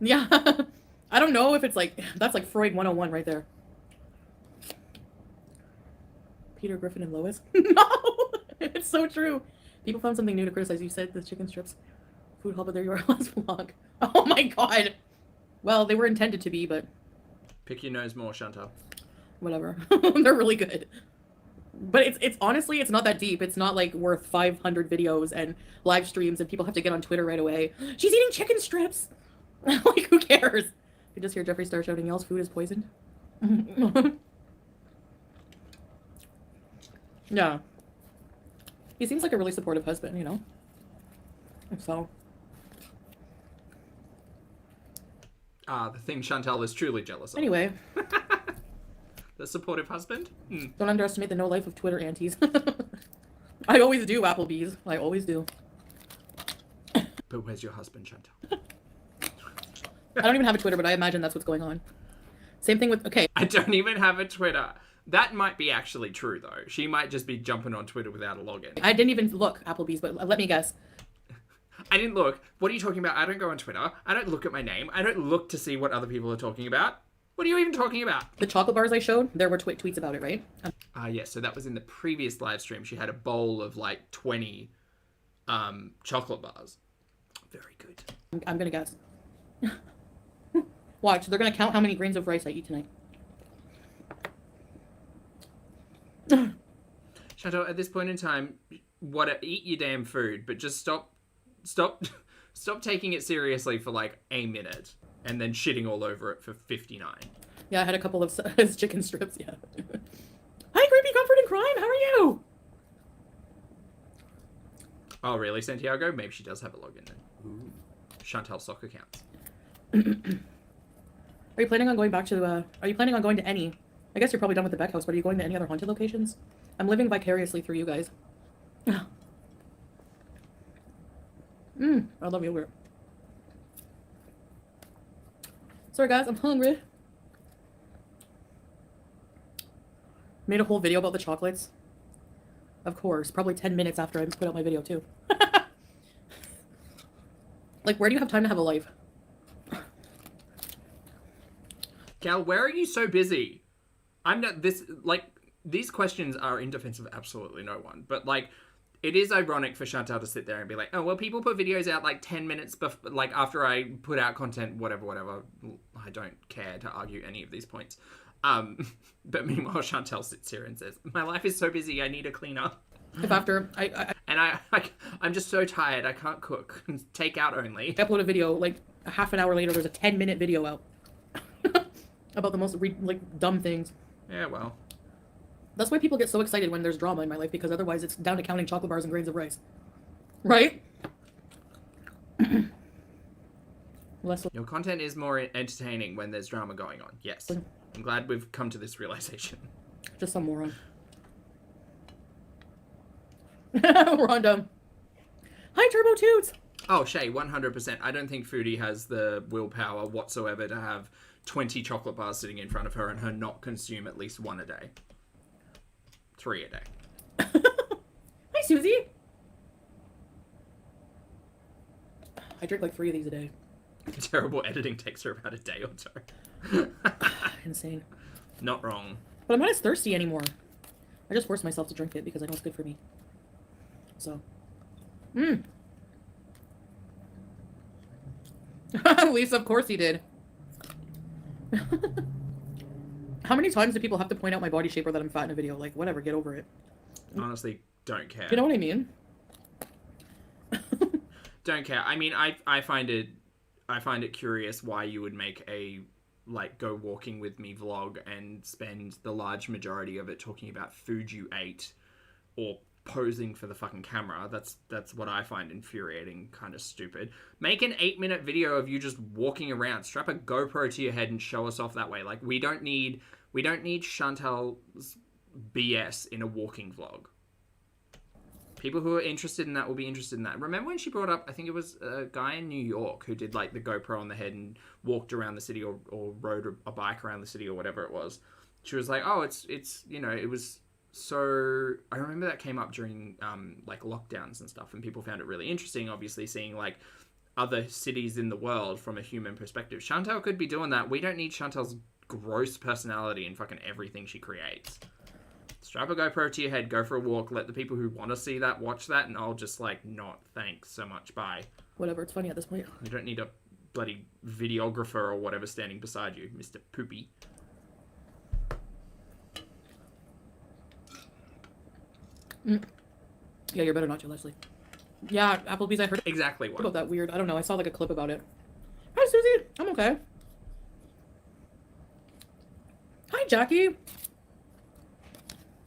Yeah. I don't know if it's like, that's like Freud 101 right there. Peter Griffin and Lois? No! It's so true. People found something new to criticize. You said the chicken strips. Food hall, but there you are last vlog. Oh my god. Well, they were intended to be, but Pick your nose more, Chantal. whatever. They're really good. But it's honestly, it's not that deep. It's not like worth 500 videos and live streams and people have to get on Twitter right away. She's eating chicken strips! Like, who cares? You just hear Jeffree Star shouting, y'all's food is poisoned. Yeah. He seems like a really supportive husband, you know? So. The thing Chantal is truly jealous of. Anyway, The supportive husband? don't underestimate the no life of Twitter aunties. I always do, Applebee's. I always do. But where's your husband, Chantal? I don't even have a Twitter, but I imagine that's what's going on. Same thing with, okay. I don't even have a Twitter. That might be actually true, though. She might just be jumping on Twitter without a login. I didn't even look, Applebee's, but let me guess. I didn't look. What are you talking about? I don't go on Twitter. I don't look at my name. I don't look to see what other people are talking about. What are you even talking about? The chocolate bars I showed, there were tweets about it, right? Yes, so that was in the previous live stream. She had a bowl of like 20 chocolate bars. Very good. I'm gonna guess. Watch, they're gonna count how many grains of rice I eat tonight. Chantal, at this point in time, eat your damn food, but just stop taking it seriously for like a minute and then shitting all over it for 59. Yeah, I had a couple of chicken strips, yeah. Hi, Creepy Comfort and Crime, how are you? Oh, really, Santiago? Maybe she does have a login then. Ooh. Chantal SOUK accounts. Are you planning on going back to, are you planning on going to any? I guess you're probably done with the Beck House, but are you going to any other haunted locations? I'm living vicariously through you guys. I love yogurt. Sorry guys, I'm hungry. Made a whole video about the chocolates. Of course, probably 10 minutes after I put out my video too. Like, where do you have time to have a life? Cal, where are you so busy? I'm not these questions are in defense of absolutely no one, but like, it is ironic for Chantal to sit there and be like, oh, well, people put videos out like 10 minutes like after I put out content, whatever. I don't care to argue any of these points. But meanwhile, Chantal sits here and says, my life is so busy, I need a cleaner. If after I'm just so tired, I can't cook. Take out only. I upload a video, like a half an hour later, there's a 10-minute video out. About the most dumb things. Yeah, well. That's why people get so excited when there's drama in my life, because otherwise it's down to counting chocolate bars and grains of rice. Right? Your content is more entertaining when there's drama going on. Yes. I'm glad we've come to this realization. Just some moron. Rhonda. Hi, Turbo Toots! Oh, Shay, 100%. I don't think Foodie has the willpower whatsoever to have 20 chocolate bars sitting in front of her and her not consume at least one a day. 3 a day. Hi, Susie! I drink like 3 of these a day. Terrible editing takes her about a day or so. Insane. Not wrong. But I'm not as thirsty anymore. I just forced myself to drink it because I know it's good for me. So. Lisa, of course he did. How many times do people have to point out my body shape or that I'm fat in a video? Like, whatever, get over it. Honestly, don't care. You know what I mean? Don't care. I mean, I find it curious why you would make a like Go Walking With Me vlog and spend the large majority of it talking about food you ate or posing for the fucking camera. That's what I find infuriating, kind of stupid. Make an 8-minute video of you just walking around. Strap a GoPro to your head and show us off that way. Like, we don't need Chantal's BS in a walking vlog. People who are interested in that will be interested in that. Remember when she brought up, I think it was a guy in New York who did like the GoPro on the head and walked around the city or rode a bike around the city or whatever it was. She was like, oh, it's you know, it was so... I remember that came up during like lockdowns and stuff, and people found it really interesting, obviously, seeing like other cities in the world from a human perspective. Chantal could be doing that. We don't need Chantal's gross personality in fucking everything she creates. Strap a GoPro to your head, go for a walk, let the people who want to see that watch that, and I'll just like, not, thanks so much, bye. Whatever, it's funny at this point. You don't need a bloody videographer or whatever standing beside you, Mr. Poopy. Yeah, you're better not to, Leslie. Yeah, Applebee's, I heard Exactly what? about that weird. I don't know, I saw like a clip about it. Hi, Susie. I'm okay. Hi, Jackie.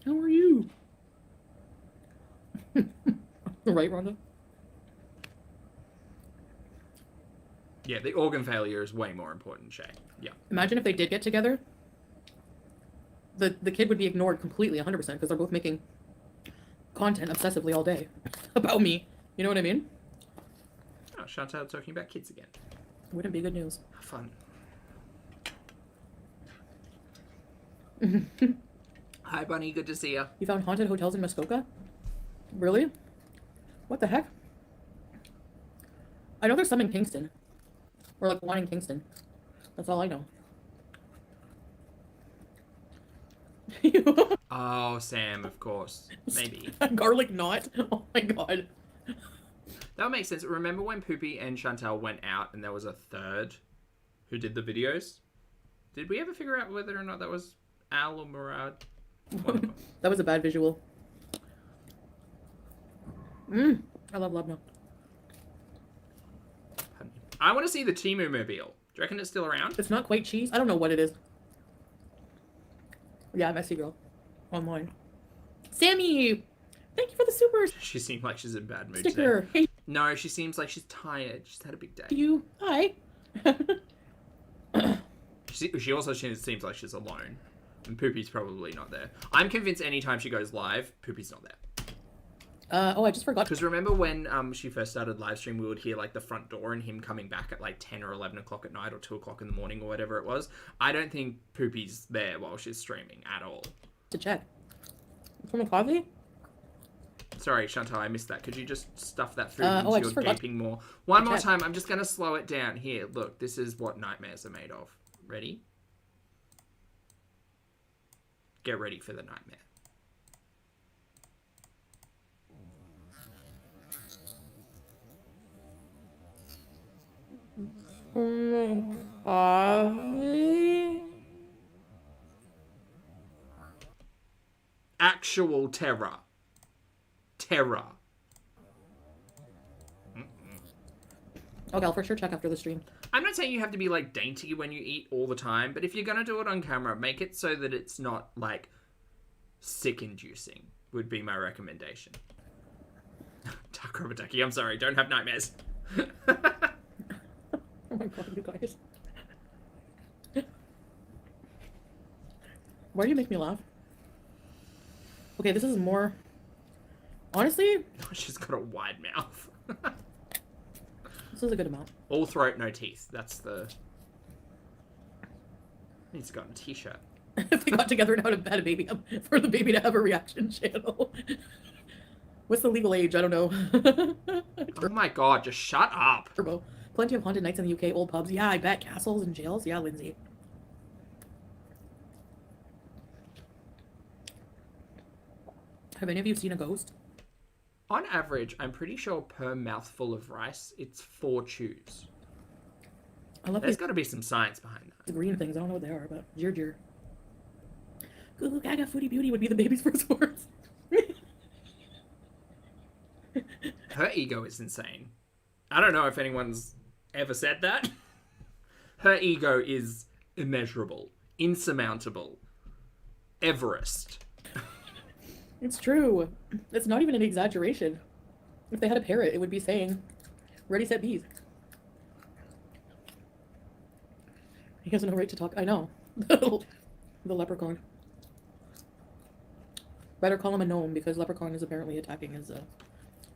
How are you? Right, Rhonda? Yeah, the organ failure is way more important, Shay. Yeah. Imagine if they did get together. The kid would be ignored completely, 100%, because they're both making content obsessively all day about me. You know what I mean? Oh, Chantal talking about kids again. Wouldn't be good news. Fun. Hi, Bunny. Good to see you. You found haunted hotels in Muskoka? Really? What the heck? I know there's some in Kingston. Or like one in Kingston. That's all I know. Oh, Sam, of course. Maybe. Garlic knot? Oh my god. That would make sense. Remember when Poopy and Chantal went out and there was a third who did the videos? Did we ever figure out whether or not that was Al or Murad? That was a bad visual. I love Lubna. I want to see the Temu mobile. Do you reckon it's still around? It's not quite cheese. I don't know what it is. Yeah, messy girl. Online. Sammy! Thank you for the supers. She seems like she's in bad mood Sticker. today. Hey, No, she seems like she's tired. She's had a big day. you. Hi. She also seems like she's alone. And Poopy's probably not there. I'm convinced anytime she goes live, Poopy's not there. Oh, I just forgot. Because remember when she first started live stream, we would hear like the front door and him coming back at like 10 or 11 o'clock at night or 2 o'clock in the morning or whatever it was. I don't think Poopy's there while she's streaming at all. To check. From a coffee? Sorry, Chantal, I missed that. Could you just stuff that food I into just your forgot. gaping maw? One more check. time. I'm just going to slow it down. Here, look. This is what nightmares are made of. Ready? Get ready for the nightmare. Actual terror. Terror. Okay, I'll for sure check after the stream. I'm not saying you have to be like dainty when you eat all the time, but if you're gonna do it on camera, make it so that it's not like sick-inducing. Would be my recommendation. Dark Rubber Ducky, I'm sorry, don't have nightmares. Oh my god, you guys. Why do you make me laugh? Okay, this is more... Honestly, She's got a wide mouth. this is a good amount. All throat, no teeth. That's the... Needs to go on a t-shirt. If they got together and had a baby, for the baby to have a reaction channel. What's the legal age? I don't know. Oh my god, just shut up. Turbo. Plenty of haunted nights in the UK, old pubs. Yeah, I bet. Castles and jails. Yeah, Lindsay. Have any of you seen a ghost? On average, I'm pretty sure per mouthful of rice, it's 4 chews. I love There's these got to be some science behind that. green things. I don't know what they are, but Jir. Goo gaga foodie beauty would be the baby's first words. Her ego is insane. I don't know if anyone's ever said that. Her ego is immeasurable, insurmountable, Everest. It's true. It's not even an exaggeration. If they had a parrot, it would be saying, ready, set, bees. He has no right to talk. I know. The leprechaun. Better call him a gnome because leprechaun is apparently attacking his,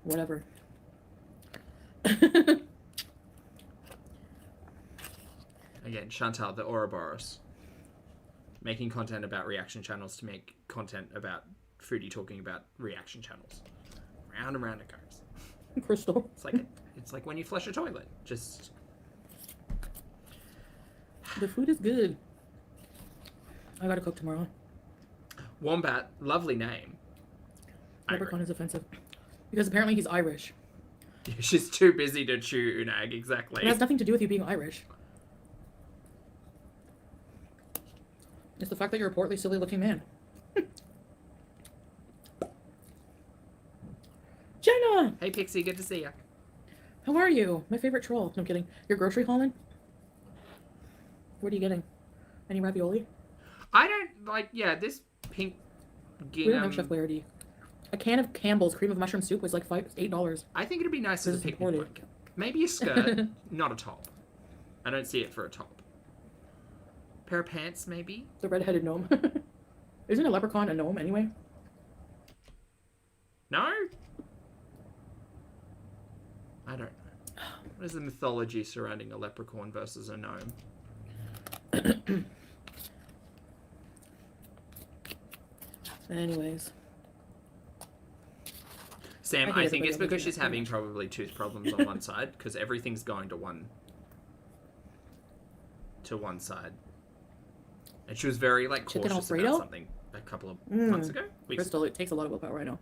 whatever. Again, Chantal, the Ouroboros. Making content about reaction channels to make content about Foodie talking about reaction channels. Round and round it goes. Crystal. It's like when you flush a toilet. Just... The food is good. I gotta cook tomorrow. Wombat, lovely name. Leprechaun is offensive. Because apparently he's Irish. She's too busy to chew unag, exactly. It has nothing to do with you being Irish. It's the fact that you're a portly, silly looking man. Jenna! Hey Pixie, good to see ya. How are you? My favorite troll. No, I'm kidding. You're grocery hauling? What are you getting? Any ravioli? I don't like, this pink We don't have Chef Boyardee. A can of Campbell's cream of mushroom soup was like $8. I think it'd be nice as a This is picnic imported. blanket. Maybe a skirt, not a top. I don't see it for a top. Pair of pants, maybe? The red-headed gnome. Isn't a leprechaun a gnome anyway? No? I don't know. What is the mythology surrounding a leprechaun versus a gnome? Anyways. Sam, I I hate think everybody it's on because the she's internet. having probably tooth problems on one side, because everything's going to one side. And she was very Chicken cautious Alfredo? about something a couple of months ago. Weeks Crystal, it takes a lot of willpower, I know.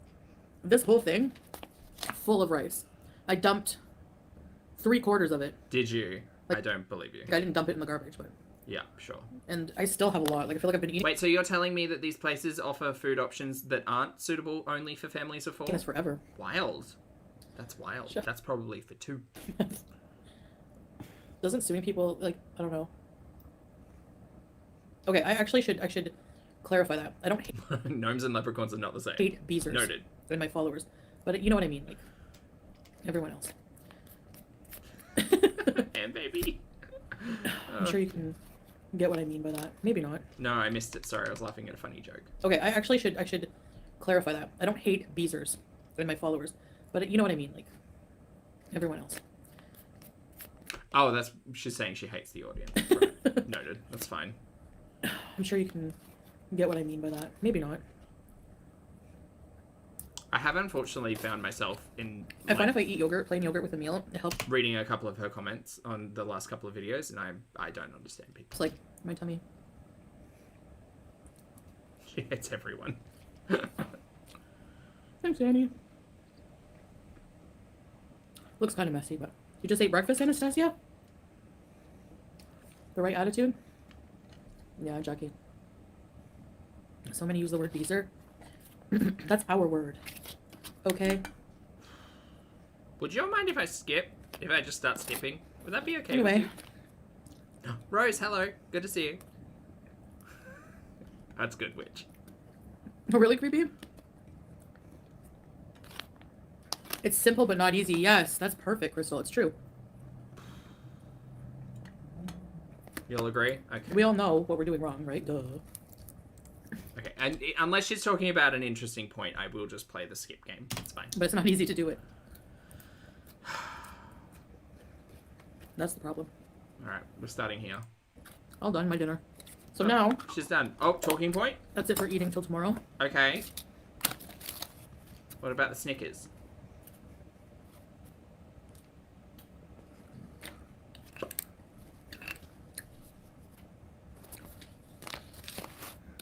This whole thing, full of rice. I dumped 3/4 of it. Did you? I don't believe you. Like, I didn't dump it in the garbage, but... Yeah, sure. And I still have a lot. Like, I feel like I've been eating Wait, so you're telling me that these places offer food options that aren't suitable only for families of 4? this forever. Wild. That's wild. Sure. That's probably for 2. Doesn't suing people, like, I don't know. Okay, I should clarify that. I don't Gnomes and leprechauns are not the same. hate beezers Noted. and my followers. But you know what I mean, like, everyone else. And baby. I'm sure you can get what I mean by that. Maybe not. No, I missed it. Sorry, I was laughing at a funny joke. Okay, I should clarify that. I don't hate beezers and my followers. But you know what I mean, like, everyone else. Oh, she's saying she hates the audience. Right. Noted. That's fine. I'm sure you can get what I mean by that. Maybe not. I have unfortunately found myself in I find if I eat yogurt, plain yogurt with a meal, it helps. reading a couple of her comments on the last couple of videos, and I don't understand people. It's like my tummy. She hates everyone. Thanks, Annie. Looks kind of messy, but you just ate breakfast, Anastasia? The right attitude? Yeah, Jackie. So many use the word beezer. That's our word. Okay? Would you mind if I skip? If I just start skipping? Would that be okay Anyway. with you? Rose, hello. Good to see you. That's good, witch. Oh, really creepy? It's simple but not easy. Yes, that's perfect, Crystal. It's true. You'll agree? Okay. We all know what we're doing wrong, right? Duh. Okay, and unless she's talking about an interesting point, I will just play the skip game. It's fine. But it's not easy to do it. That's the problem. Alright, we're starting here. All done, my dinner. So Oh, now, she's done. Oh, talking point? that's it for eating till tomorrow. Okay. What about the Snickers?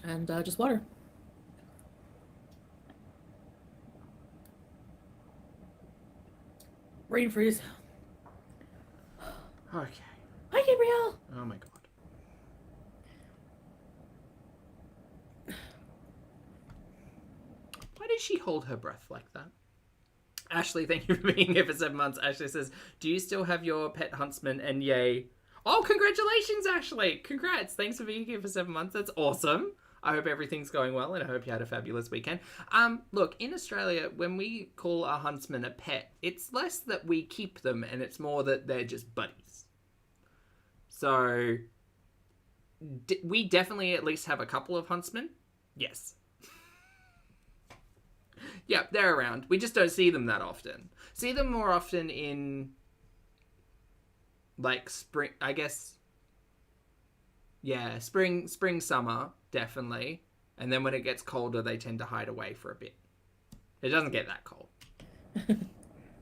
And just water. Rain freeze. Okay. Hi, Gabrielle. Oh my god. Why did she hold her breath like that? Ashley, thank you for being here for 7 months. Ashley says, do you still have your pet huntsman and yay? Oh, congratulations, Ashley. Congrats. Thanks for being here for 7 months. That's awesome. I hope everything's going well, and I hope you had a fabulous weekend. Look, in Australia, when we call a huntsman a pet, it's less that we keep them, and it's more that they're just buddies. So, we definitely at least have a couple of huntsmen. Yes. Yeah, they're around. We just don't see them that often. See them more often in, like, spring, I guess. Yeah, spring, summer, definitely. And then when it gets colder, they tend to hide away for a bit. It doesn't get that cold.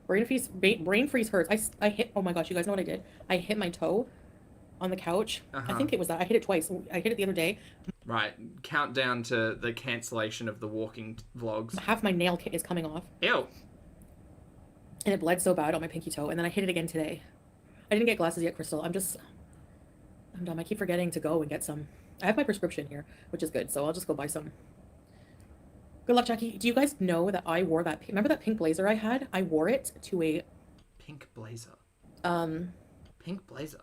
Brain freeze hurts. I hit, oh my gosh, you guys know what I did? I hit my toe on the couch. I think it was that. I hit it twice. I hit it the other day. Right. Countdown to the cancellation of the walking vlogs. Half my nail kit is coming off. Ew. And it bled so bad on my pinky toe. And then I hit it again today. I didn't get glasses yet, Crystal. I'm dumb. I keep forgetting to go and get some. I have my prescription here, which is good. So I'll just go buy some. Good luck, Jackie. Do you guys know that I wore that? Remember that pink blazer I had? I wore it to a pink blazer. Pink blazer.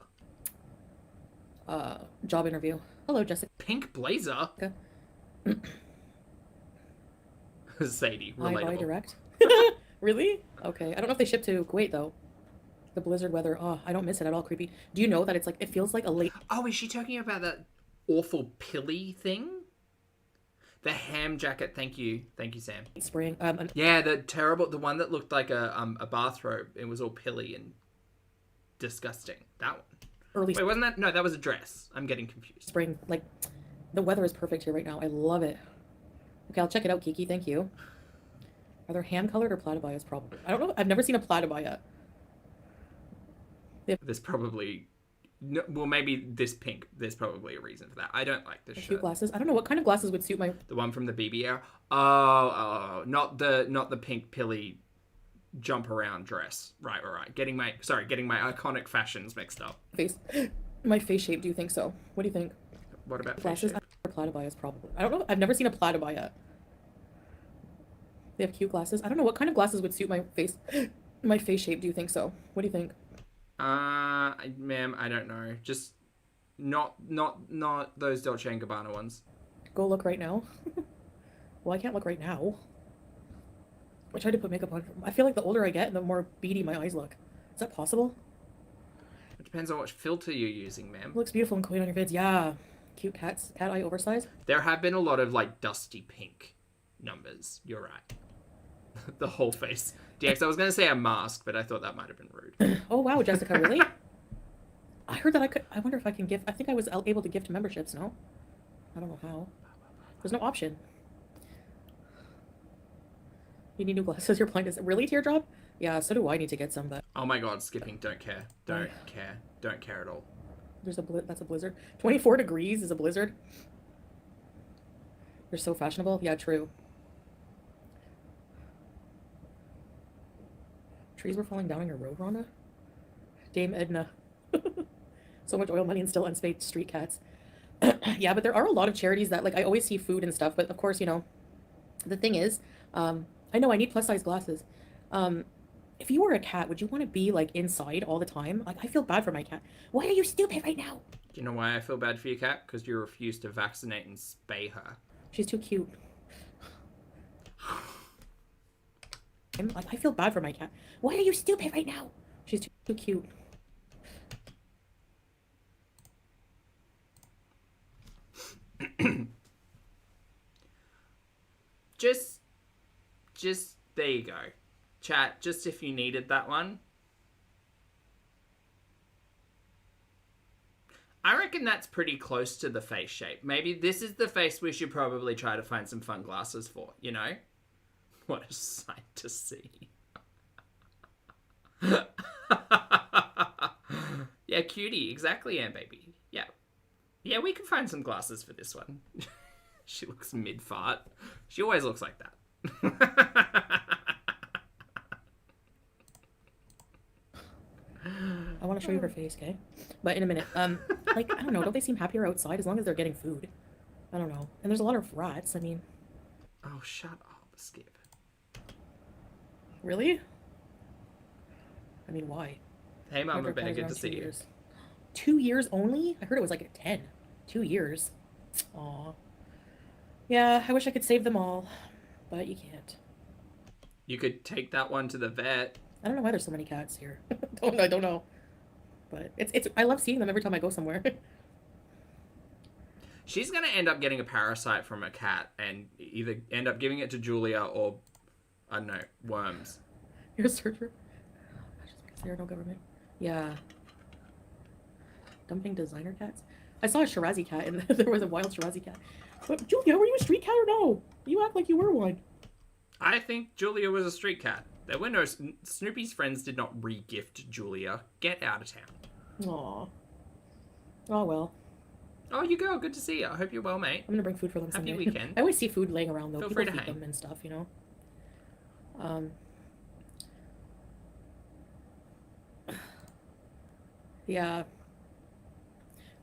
Job interview. Hello, Jessica. Pink blazer. Okay. Sadie, relatable. I direct. Really? Okay. I don't know if they ship to Kuwait though. The blizzard weather. Oh, I don't miss it at all. Creepy. Do you know that it's like it feels like a late? Oh, is she talking about that awful pilly thing? The ham jacket. Thank you, Sam. Spring. Yeah, the one that looked like a bathrobe. It was all pilly and disgusting. That one. Wait, wasn't that? No, that was a dress. I'm getting confused. Spring. Like, the weather is perfect here right now. I love it. Okay, I'll check it out, Kiki. Thank you. Are there hand-colored or platybias? Probably. I don't know. I've never seen a platybia. There's probably... No, well, maybe this pink. There's probably a reason for that. I don't like this shirt. Cute glasses. I don't know what kind of glasses would suit my... The one from the BB era? Oh, not the pink pilly jump around dress. Right. Getting my iconic fashions mixed up. My face shape. Do you think so? What do you think? What about glasses? Platybias, probably. I don't know. I've never seen a platybia. They have cute glasses. I don't know what kind of glasses would suit my face shape. Do you think so? What do you think? Ma'am, I don't know. Just not those Dolce & Gabbana ones. Go look right now. Well, I can't look right now. I tried to put makeup on. I feel like the older I get, the more beady my eyes look. Is that possible? It depends on what filter you're using, ma'am. Looks beautiful and clean on your vids. Yeah. Cute cat eye oversized. There have been a lot of, like, dusty pink numbers. You're right. The whole face. DX, I was going to say a mask, but I thought that might have been rude. Oh, wow, Jessica, really? I heard that I could... I wonder if I can give... I think I was able to gift memberships, no? I don't know how. There's no option. You need new glasses. You're blind. Is it really, Teardrop? Yeah, so do I need to get some, but... Oh my god, skipping. Don't care. Don't care at all. There's that's a blizzard. 24 degrees is a blizzard. You're so fashionable. Yeah, true. Trees were falling down on your road, Rhonda? Dame Edna. So much oil money and still unspayed street cats. Yeah, but there are a lot of charities that, like, I always see food and stuff, but of course, you know, the thing is, I know I need plus size glasses. If you were a cat, would you want to be, like, inside all the time? Like, I feel bad for my cat. Why are you stupid right now? Do you know why I feel bad for your cat? Because you refused to vaccinate and spay her. She's too cute. Like, I feel bad for my cat. Why are you stupid right now? She's too cute. Just there you go. Chat, just if you needed that one. I reckon that's pretty close to the face shape. Maybe this is the face we should probably try to find some fun glasses for, you know? What a sight to see. Yeah, cutie. Exactly, Ann baby. Yeah. Yeah, we can find some glasses for this one. She looks mid-fart. She always looks like that. I want to show you her face, okay? But in a minute. Like, I don't know. Don't they seem happier outside as long as they're getting food? I don't know. And there's a lot of rats. I mean... Oh, shut up, Skip. Really? I mean, why? Hey, Mama Bear, good to see you. 2 years only? I heard it was like a 10. 2 years. Aw. Yeah, I wish I could save them all, but you can't. You could take that one to the vet. I don't know why there's so many cats here. I don't know. But it's I love seeing them every time I go somewhere. She's going to end up getting a parasite from a cat and either end up giving it to Julia or, I don't know, worms. You're a searcher? Just because there are no government. Yeah. Dumping designer cats? I saw a Shirazi cat and there was a wild Shirazi cat. But Julia, were you a street cat or no? You act like you were one. I think Julia was a street cat. There were no... Snoopy's friends did not re-gift Julia. Get out of town. Aw. Oh well. Oh, you go. Good to see you. I hope you're well, mate. I'm gonna bring food for them Happy someday. weekend. I always see food laying around though. Feel People free to feed hang. them and stuff, you know. Yeah.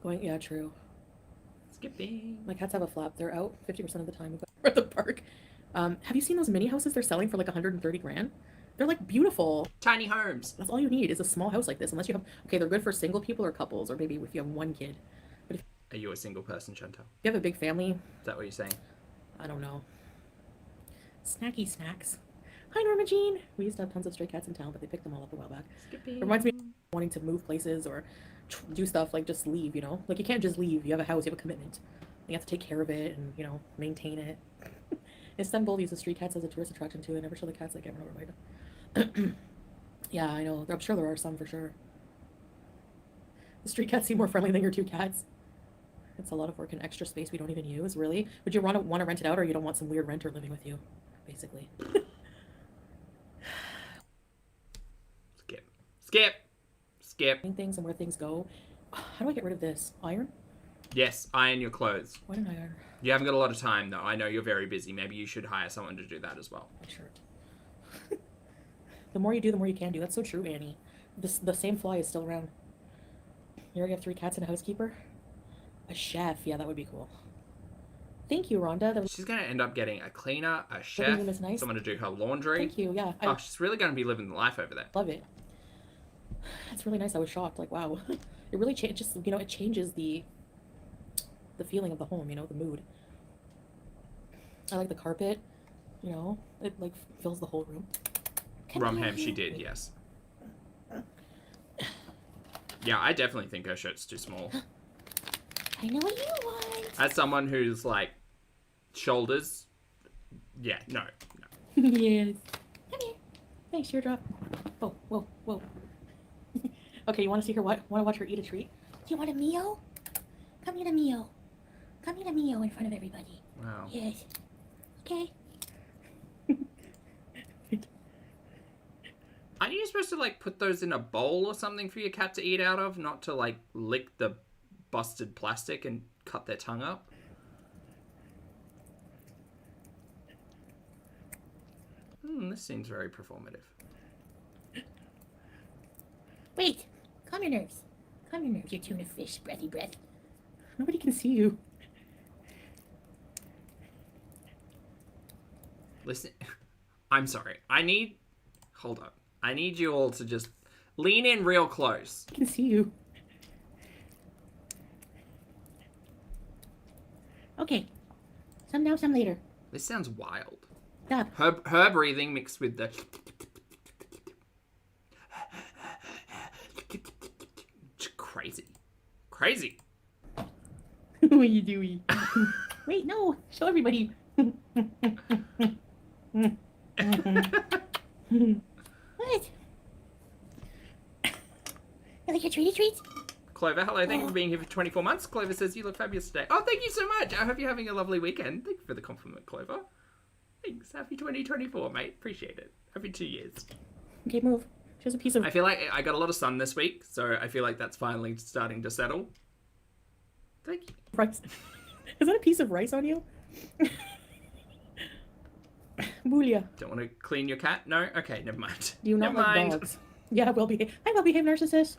Yeah, true. Skipping. My cats have a flap. They're out 50% of the time at the park. Have you seen those mini houses they're selling for like 130 grand? They're like beautiful. Tiny homes. That's all you need is a small house like this. Unless you have, okay, they're good for single people or couples, or maybe if you have one kid. But if Are you a single person, Chantal? you have a big family, Is that what you're saying? I don't know. Snacky snacks. Hi, Norma Jean. We used to have tons of stray cats in town, but they picked them all up a while back. Skipping. It reminds me of wanting to move places or do stuff like just leave, you know? Like you can't just leave. You have a house, you have a commitment. You have to take care of it and, you know, maintain it. Istanbul uses street cats as a tourist attraction too. I never show the cats like everyone over by. Yeah, I know. I'm sure there are some for sure. The street cats seem more friendly than your two cats. It's a lot of work and extra space we don't even use, really. Would you want to rent it out, or you don't want some weird renter living with you, basically? Skip. Skip. Skip. Things and where things go. How do I get rid of this? Iron? Yes, iron your clothes. Why didn't I iron? You haven't got a lot of time, though. I know you're very busy. Maybe you should hire someone to do that as well. My shirt. The more you do, the more you can do. That's so true, Annie. The same fly is still around. You already have 3 cats and a housekeeper? A chef. Yeah, that would be cool. Thank you, Rhonda. She's going to end up getting a cleaner, a chef, room is nice. someone to do her laundry. Thank you, yeah. I Oh, she's really going to be living the life over there. love it. It's really nice. I was shocked. Like, wow. It really changes, you know, it changes the feeling of the home, you know, the mood. I like the carpet, you know, it like fills the whole room. Rumham, she did, yes. Yeah, I definitely think her shirt's too small. I know what you want. As someone who's like shoulders, yeah, no. Yes. Come here. Thanks, teardrop. Whoa, whoa, whoa. Okay, you want to see her? Want to watch her eat a treat? Do you want a meal? Come eat a meal. Come eat a meal in front of everybody. Wow. Yes. Okay. Aren't you supposed to like put those in a bowl or something for your cat to eat out of, not to like lick the busted plastic and cut their tongue up? This seems very performative. Wait. Calm your nerves. Calm your nerves, you tuna fish, breathy breath. Nobody can see you. Listen, I'm sorry. Hold up. I need you all to just lean in real close. I can see you. Okay. Some now, some later. This sounds wild. Stop. Her breathing mixed with the... Crazy. Crazy. What are you doing? Wait, no. Show everybody. What? You like your treaty treats? Clover, hello. Thank you for being here for 24 months. Clover says you look fabulous today. Oh, thank you so much. I hope you're having a lovely weekend. Thank you for the compliment, Clover. Thanks. Happy 2024, mate. Appreciate it. Happy 2 years. Okay, move. Here's a piece of... I feel like I got a lot of sun this week, so I feel like that's finally starting to settle. Thank you. rice. Is that a piece of rice on you? Boolia. Don't want to clean your cat? No? Okay, never mind. Do you not Never like mind. dogs? Yeah, well-behaved. Hi, well-behaved narcissist.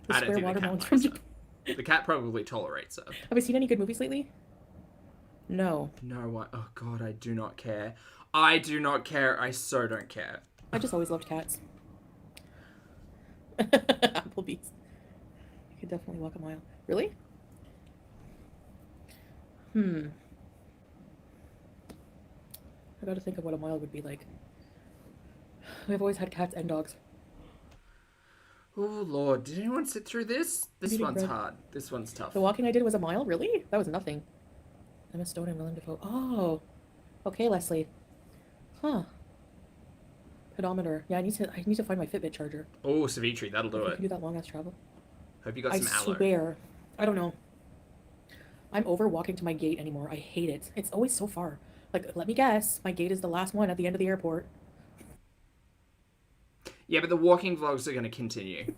The I don't square think the cat watermelons likes from her. Japan. The cat probably tolerates her. Have you seen any good movies lately? No. No, what? Oh, God, I do not care. I do not care. I so don't care. I just always loved cats. Applebee's. could definitely walk a mile. Really? I gotta think of what a mile would be like. We've always had cats and dogs. Oh, Lord. Did anyone sit through this? This Beauty one's bread. hard. This one's tough. The walking I did was a mile? Really? That was nothing. Emma Stone and Willem Dafoe. Oh. Okay, Leslie. Huh. Pedometer. Yeah, I need to find my Fitbit charger. Oh, Savitri, that'll do I it. can do that long ass travel. Hope you got I some aloe. swear. I don't know. I'm over walking to my gate anymore. I hate it. It's always so far. Like, let me guess. My gate is the last one at the end of the airport. Yeah, but the walking vlogs are going to continue.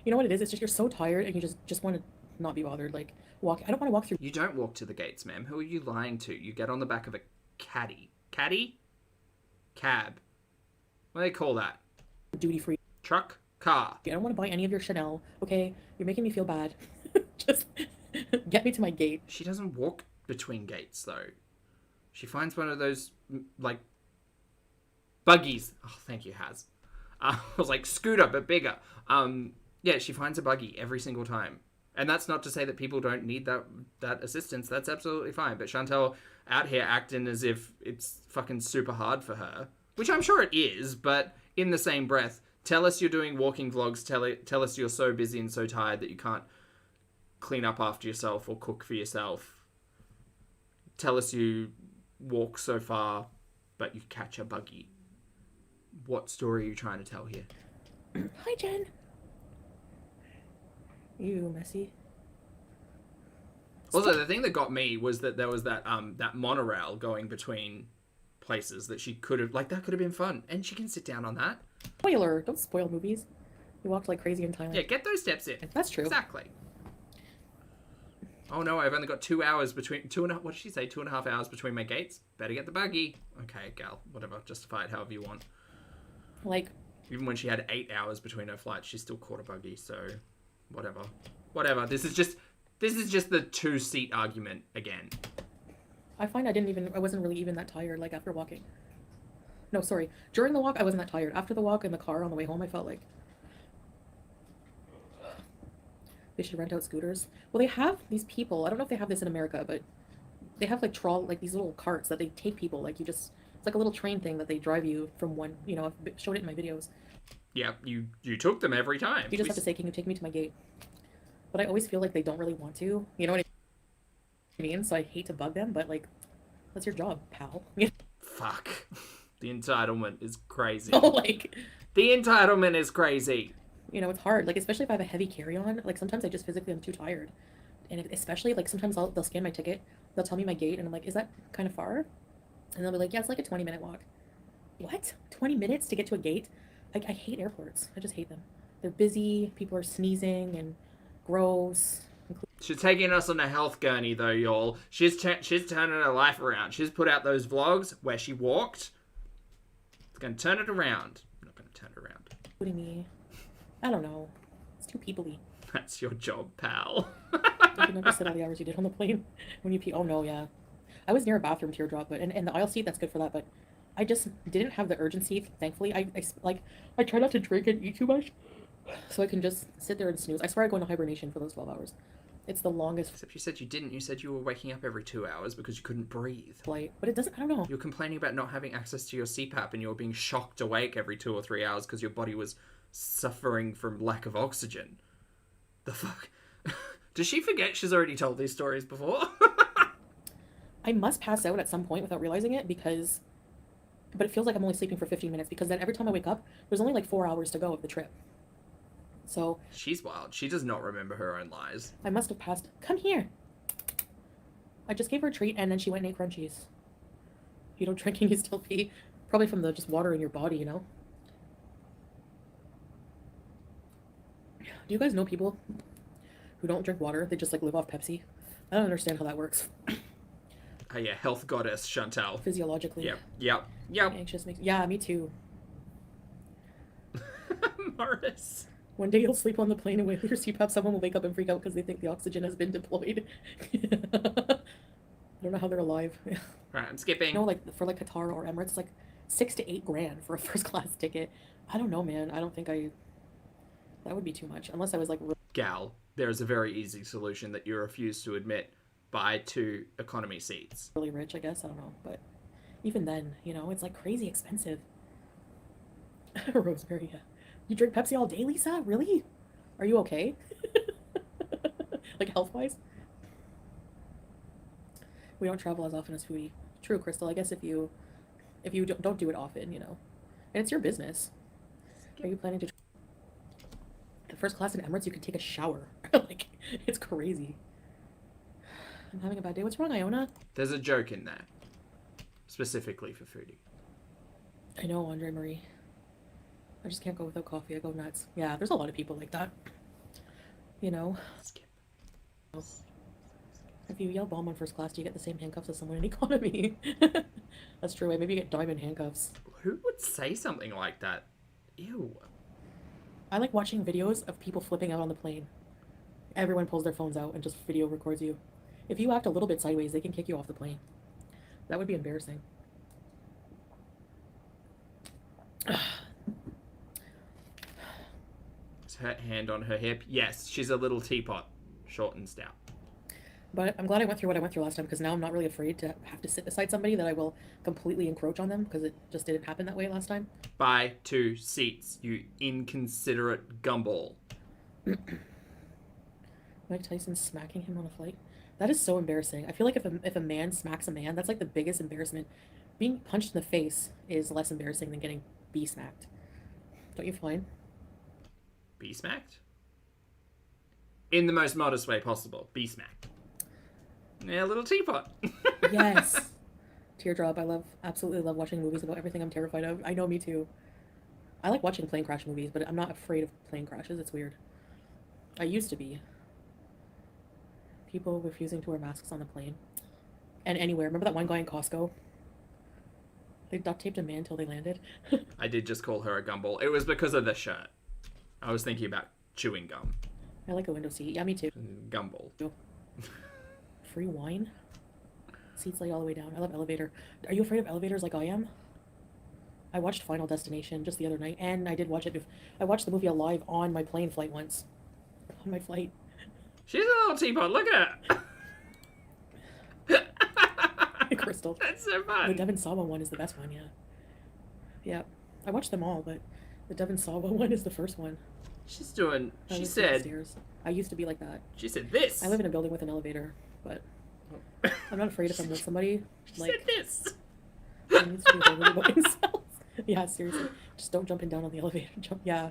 You know what it is? It's just you're so tired and you just want to not be bothered. Like, walk. I don't want to walk through You don't walk to the gates, ma'am. Who are you lying to? You get on the back of a caddy. Caddy? Cab. What do they call that? duty free. Truck? Car. I don't want to buy any of your Chanel, okay? You're making me feel bad. Just get me to my gate. She doesn't walk between gates, though. She finds one of those, like, buggies. Oh, thank you, Haz. I was like, scooter, but bigger. Yeah, she finds a buggy every single time. And that's not to say that people don't need that assistance. That's absolutely fine. But Chantel out here acting as if it's fucking super hard for her. Which I'm sure it is, but in the same breath, tell us you're doing walking vlogs. Tell us you're so busy and so tired that you can't clean up after yourself or cook for yourself. Tell us you walk so far, but you catch a buggy. What story are you trying to tell here? Hi, Jen. You messy. Also, the thing that got me was that there was that monorail going between places that she could have, like, that could have been fun. And she can sit down on that. Spoiler. Don't spoil movies. We walked like crazy in Thailand. Yeah, get those steps in. That's true. Exactly. Oh no, I've only got 2 hours between, what did she say, 2.5 hours between my gates? Better get the buggy. Okay, gal, whatever, justify it however you want. Like, Even when she had 8 hours between her flights, she still caught a buggy, so whatever. Whatever, this is just the two-seat argument again. I find I wasn't really even that tired, like, after walking. No, sorry. During the walk, I wasn't that tired. After the walk in the car on the way home, I felt like they should rent out scooters. Well, they have these people. I don't know if they have this in America, but they have like these little carts that they take people. Like it's like a little train thing that they drive you from one. You know, I've showed it in my videos. Yeah, you took them every time. You just have to say, "Can you take me to my gate?" But I always feel like they don't really want to. You know what I mean? So I hate to bug them, but like, that's your job, pal. Fuck. The entitlement is crazy. Oh, like, the entitlement is crazy. you know, it's hard. Like, especially if I have a heavy carry-on. Like, sometimes I just physically am too tired. And especially, like, sometimes they'll scan my ticket. They'll tell me my gate, and I'm like, is that kind of far? And they'll be like, yeah, it's like a 20-minute walk. What? 20 minutes to get to a gate? Like, I hate airports. I just hate them. They're busy. People are sneezing and gross. She's taking us on a health gurney, though, y'all. She's turning her life around. She's put out those vlogs where she walked. It's going to turn it around. I'm not going to turn it around. Including me. I don't know. It's too people-y. That's your job, pal. You can never sit all the hours you did on the plane when you pee. Oh, no, yeah. I was near a bathroom teardrop, but and the aisle seat, that's good for that, but I just didn't have the urgency, thankfully. I try not to drink and eat too much, so I can just sit there and snooze. I swear I go into hibernation for those 12 hours. It's the longest Except you said you didn't. You said you were waking up every 2 hours because you couldn't breathe. flight, but it doesn't, I don't know. You're complaining about not having access to your CPAP and you're being shocked awake every 2 or 3 hours because your body was suffering from lack of oxygen. The fuck? Does she forget she's already told these stories before? I must pass out at some point without realizing it but it feels like I'm only sleeping for 15 minutes because then every time I wake up, there's only like 4 hours to go of the trip. So She's wild. She does not remember her own lies. I must have passed. Come here. I just gave her a treat and then she went and ate crunchies. You don't drink and you still pee. Probably from the just water in your body, you know? Do you guys know people who don't drink water? They just like live off Pepsi. I don't understand how that works. Oh yeah, health goddess Chantal. Physiologically. Yep. Anxious makes. Yeah, me too. Morris. One day you'll sleep on the plane and with your CPAP, someone will wake up and freak out because they think the oxygen has been deployed. I don't know how they're alive. Right, I'm skipping. You know, like for like Qatar or Emirates, it's like 6 to 8 grand for a first class ticket. I don't know, man. I don't think that would be too much unless I was like. Gal, there is a very easy solution that you refuse to admit. Buy 2 economy seats. Really rich, I guess. I don't know. But even then, you know, it's like crazy expensive. Rosemary, yeah. You drink Pepsi all day, Lisa? Really? Are you okay? Like health-wise? We don't travel as often as Foodie. True, Crystal. I guess if you don't do it often, you know. And it's your business. Are you planning to... The first class in Emirates, you can take a shower. Like, it's crazy. I'm having a bad day. What's wrong, Iona? There's a joke in there. Specifically for Foodie. I know, Andre Marie. I just can't go without coffee. I go nuts. Yeah, there's a lot of people like that. You know? Skip. If you yell bomb on first class, do you get the same handcuffs as someone in economy? That's true. Maybe you get diamond handcuffs. Who would say something like that? Ew. I like watching videos of people flipping out on the plane. Everyone pulls their phones out and just video records you. If you act a little bit sideways, they can kick you off the plane. That would be embarrassing. Is her hand on her hip? Yes, she's a little teapot. Short and stout. But I'm glad I went through what I went through last time, because now I'm not really afraid to have to sit beside somebody that I will completely encroach on them, because it just didn't happen that way last time. Buy 2 seats, you inconsiderate gumball. Mike Tyson smacking him on a flight. That is so embarrassing. I feel like if a man smacks a man, that's like the biggest embarrassment. Being punched in the face is less embarrassing than getting smacked. Don't you find? Be smacked? In the most modest way possible. Be smacked. Yeah, little teapot. Yes. Teardrop. Absolutely love watching movies about everything I'm terrified of. I know, me too. I like watching plane crash movies, but I'm not afraid of plane crashes. It's weird. I used to be. People refusing to wear masks on the plane. And anywhere. Remember that one guy in Costco? They duct taped a man until they landed. I did just call her a gumball. It was because of the shirt. I was thinking about chewing gum. I like a window seat. Yeah, me too. Gumball. Free wine? Seats lay all the way down. I love elevator. Are you afraid of elevators like I am? I watched Final Destination just the other night, and I did watch it. I watched the movie Alive on my plane flight once. On my flight. She's a little teapot. Look at her. Crystal. That's so fun. The Devon Sawa one is the best one, yeah. Yeah. I watched them all, but the Devon Sawa one is the first one. She's doing... I She lived said... upstairs. I used to be like that. She said this. I live in a building with an elevator, but I'm not afraid if I'm with somebody. She Like, said this. who needs to be worried about themselves. Yeah, seriously. Just don't jump down on the elevator. Yeah.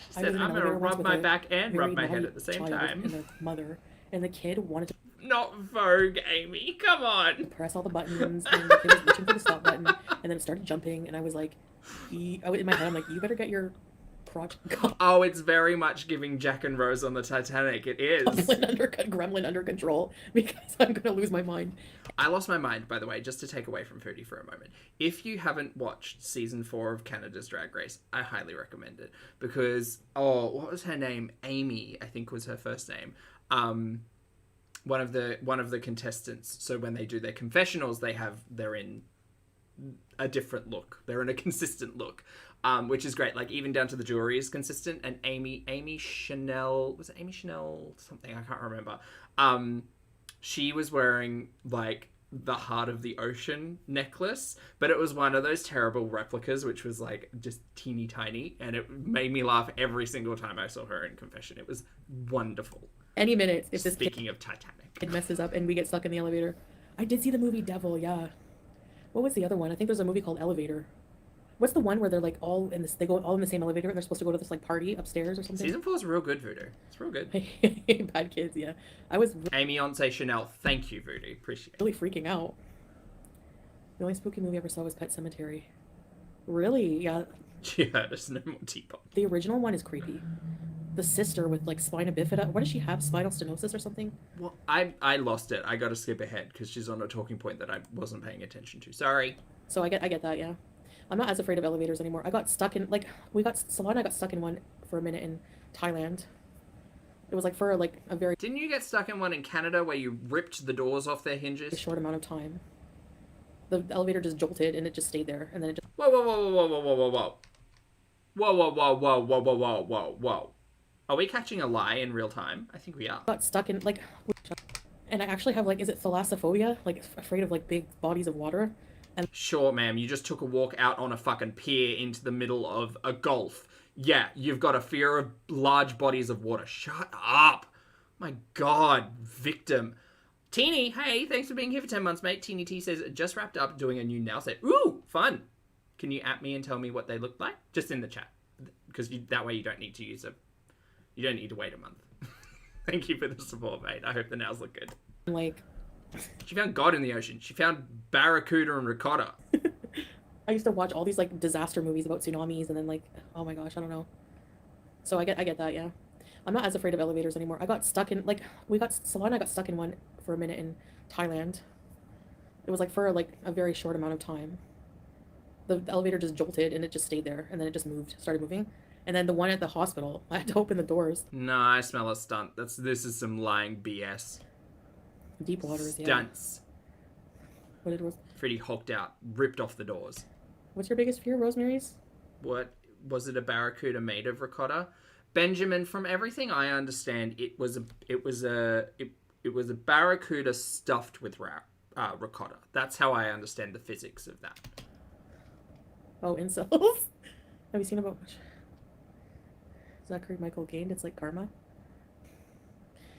She said, I'm going to rub my back and rub my head at the same time. And their mother. And the kid wanted to Not Vogue, Amy. Come on. press all the buttons, and the kid was reaching for the stop button, and then it started jumping, and I was like, in my head, I'm like, you better get your crotch Oh, it's very much giving Jack and Rose on the Titanic. It is. gremlin under control, because I'm going to lose my mind. I lost my mind, by the way, just to take away from Foodie for a moment. If you haven't watched season 4 of Canada's Drag Race, I highly recommend it. Because, what was her name? Amy, I think was her first name. One of the contestants. So when they do their confessionals, they're in a different look. They're in a consistent look, which is great. Like even down to the jewelry is consistent. And Amy Chanel, was it Amy Chanel something? I can't remember. She was wearing like the Heart of the Ocean necklace, but it was one of those terrible replicas, which was like just teeny tiny, and it made me laugh every single time I saw her in confession. It was wonderful. Any minute, if this Speaking of Titanic, it messes up and we get stuck in the elevator. I did see the movie Devil, yeah. What was the other one? I think there's a movie called Elevator. What's the one where they're like all in this? They go all in the same elevator and they're supposed to go to this like party upstairs or something. Season 4 is real good, Voodoo. It's real good. Bad kids, yeah. I was Amy Once Chanel, thank you, Voodoo. Appreciate it. really freaking out. The only spooky movie I ever saw was Pet Sematary. Really? Yeah. She heard us, no more teapot. The original one is creepy. The sister with like spina bifida. What does she have? Spinal stenosis or something? Well, I lost it. I got to skip ahead because she's on a talking point that I wasn't paying attention to. Sorry. So I get that, yeah. I'm not as afraid of elevators anymore. I got stuck in Salon. I got stuck in one for a minute in Thailand. It was like for like a very Didn't you get stuck in one in Canada where you ripped the doors off their hinges? short amount of time. The elevator just jolted and it just stayed there, and then it just. Whoa, whoa, whoa, whoa, whoa, whoa, whoa, whoa. Whoa, whoa, whoa, whoa, whoa, whoa, whoa, whoa. Are we catching a lie in real time? I think we are. Got stuck in like, and I actually have like, is it thalassophobia? Like afraid of like big bodies of water. And Sure, ma'am, you just took a walk out on a fucking pier into the middle of a gulf. Yeah, you've got a fear of large bodies of water. Shut up. My God, victim. Teeny, hey, thanks for being here for 10 months, mate. Teeny T says, just wrapped up doing a new nail set. Ooh, fun. Can you at me and tell me what they look like? Just in the chat. Because that way you don't need to use a... You don't need to wait a month. Thank you for the support, mate. I hope the nails look good. like, She found God in the ocean. She found barracuda and ricotta. I used to watch all these like disaster movies about tsunamis and then like, oh my gosh, I don't know. So I get that, yeah. I'm not as afraid of elevators anymore. I got stuck in like Salon and I got stuck in one for a minute in Thailand. It was like for like a very short amount of time. The elevator just jolted and it just stayed there and then it just started moving. And then the one at the hospital, I had to open the doors. No, I smell a stunt. This is some lying BS. Deep waters, yeah. Stunts. What it was? Freddie hulked out, ripped off the doors. What's your biggest fear, Rosemary's? What was it? A barracuda made of ricotta? Benjamin, from everything I understand, it was a barracuda stuffed with ricotta. That's how I understand the physics of that. Oh, incels. Have you seen about Zachary Michael gained? It's like karma.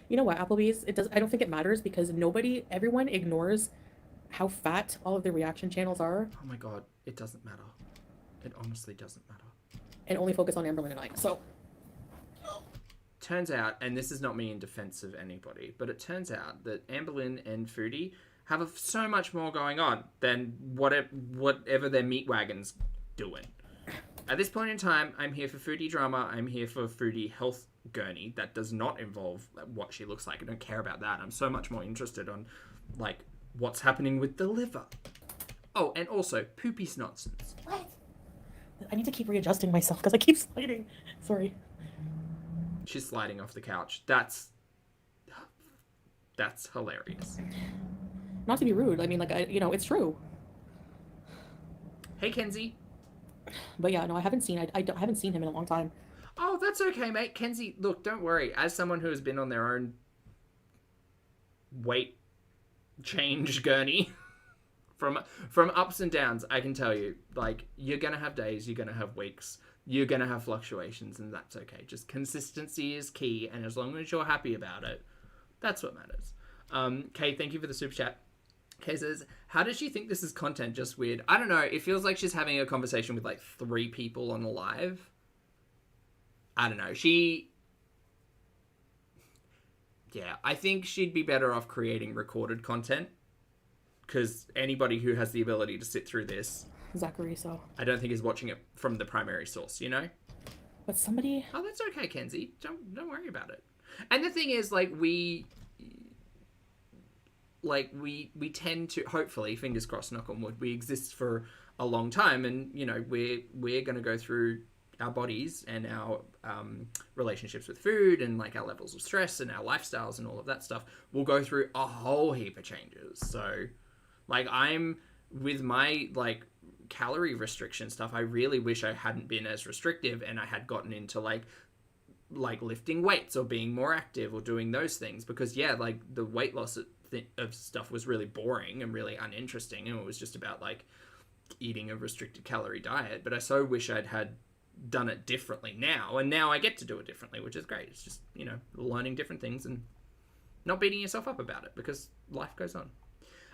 You know what, Applebee's? I don't think it matters because everyone ignores how fat all of the reaction channels are. Oh my God, it doesn't matter. It honestly doesn't matter. And only focus on Amberlynn and I. So. Turns out, and this is not me in defense of anybody, but it turns out that Amberlynn and Foodie have so much more going on than whatever their meat wagon's doing. At this point in time, I'm here for Foodie drama. I'm here for Foodie health gurney. That does not involve what she looks like. I don't care about that. I'm so much more interested on, like, what's happening with the liver. Oh, and also, poopy snotsons. What? I need to keep readjusting myself because I keep sliding. Sorry. She's sliding off the couch. That's hilarious. Not to be rude. I mean, like, it's true. Hey, Kenzie. But yeah, no, I haven't seen him in a long time. Oh, that's okay, mate. Kenzie, look, don't worry. As someone who has been on their own weight change gurney from ups and downs, I can tell you, like, you're going to have days, you're going to have weeks, you're going to have fluctuations, and that's okay. Just consistency is key, and as long as you're happy about it, that's what matters. Kay, thank you for the super chat. Kay says, how does she think this is content? Just weird. I don't know. It feels like she's having a conversation with like 3 people on a live. I don't know. Yeah, I think she'd be better off creating recorded content. Because anybody who has the ability to sit through this, Zachary, so. I don't think is watching it from the primary source, you know? But somebody... Oh, that's okay, Kenzie. Don't worry about it. And the thing is, like, we tend to, hopefully, fingers crossed, knock on wood, we exist for a long time, and you know we're going to go through our bodies and our relationships with food and like our levels of stress and our lifestyles and all of that stuff. We'll go through a whole heap of changes. So like I'm with my like calorie restriction stuff, I really wish I hadn't been as restrictive and I had gotten into like lifting weights or being more active or doing those things, because yeah, like the weight loss of stuff was really boring and really uninteresting, and it was just about like eating a restricted calorie diet. But I so wish I'd had done it differently now, and now I get to do it differently, which is great. It's just, you know, learning different things and not beating yourself up about it, because life goes on.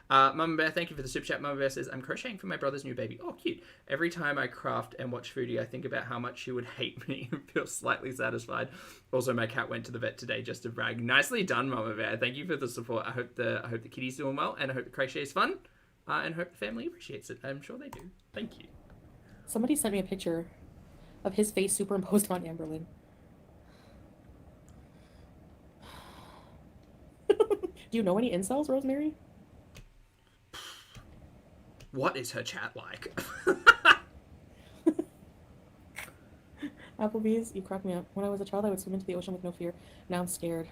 Mama Bear, thank you for the super chat. Mama Bear says, I'm crocheting for my brother's new baby. Oh, cute. Every time I craft and watch Foodie, I think about how much she would hate me and feel slightly satisfied. Also, my cat went to the vet today just to brag. Nicely done, Mama Bear. Thank you for the support. I hope the kitty's doing well, and I hope the crochet is fun, and I hope the family appreciates it. I'm sure they do. Thank you. Somebody sent me a picture of his face superimposed on Amberlynn. Do you know any incels, Rosemary? What is her chat like? Applebee's, you crack me up. When I was a child, I would swim into the ocean with no fear. Now I'm scared.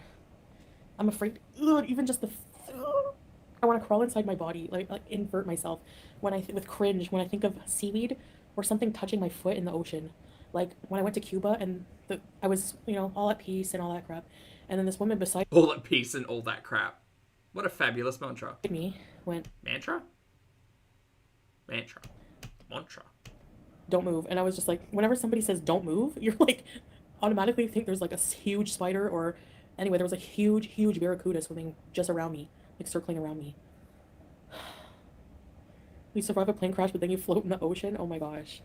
I'm afraid. Ugh, even just I want to crawl inside my body, like invert myself with cringe when I think of seaweed or something touching my foot in the ocean. Like when I went to Cuba and I was, you know, all at peace and all that crap. And then this woman beside All at peace and all that crap. What a fabulous mantra. me went, Mantra? Mantra. Mantra. don't move. And I was just like, whenever somebody says don't move, you're like, automatically think there's like a huge spider or, anyway, there was a huge, huge barracuda swimming just around me, like circling around me. You survive a plane crash, but then you float in the ocean? Oh my gosh.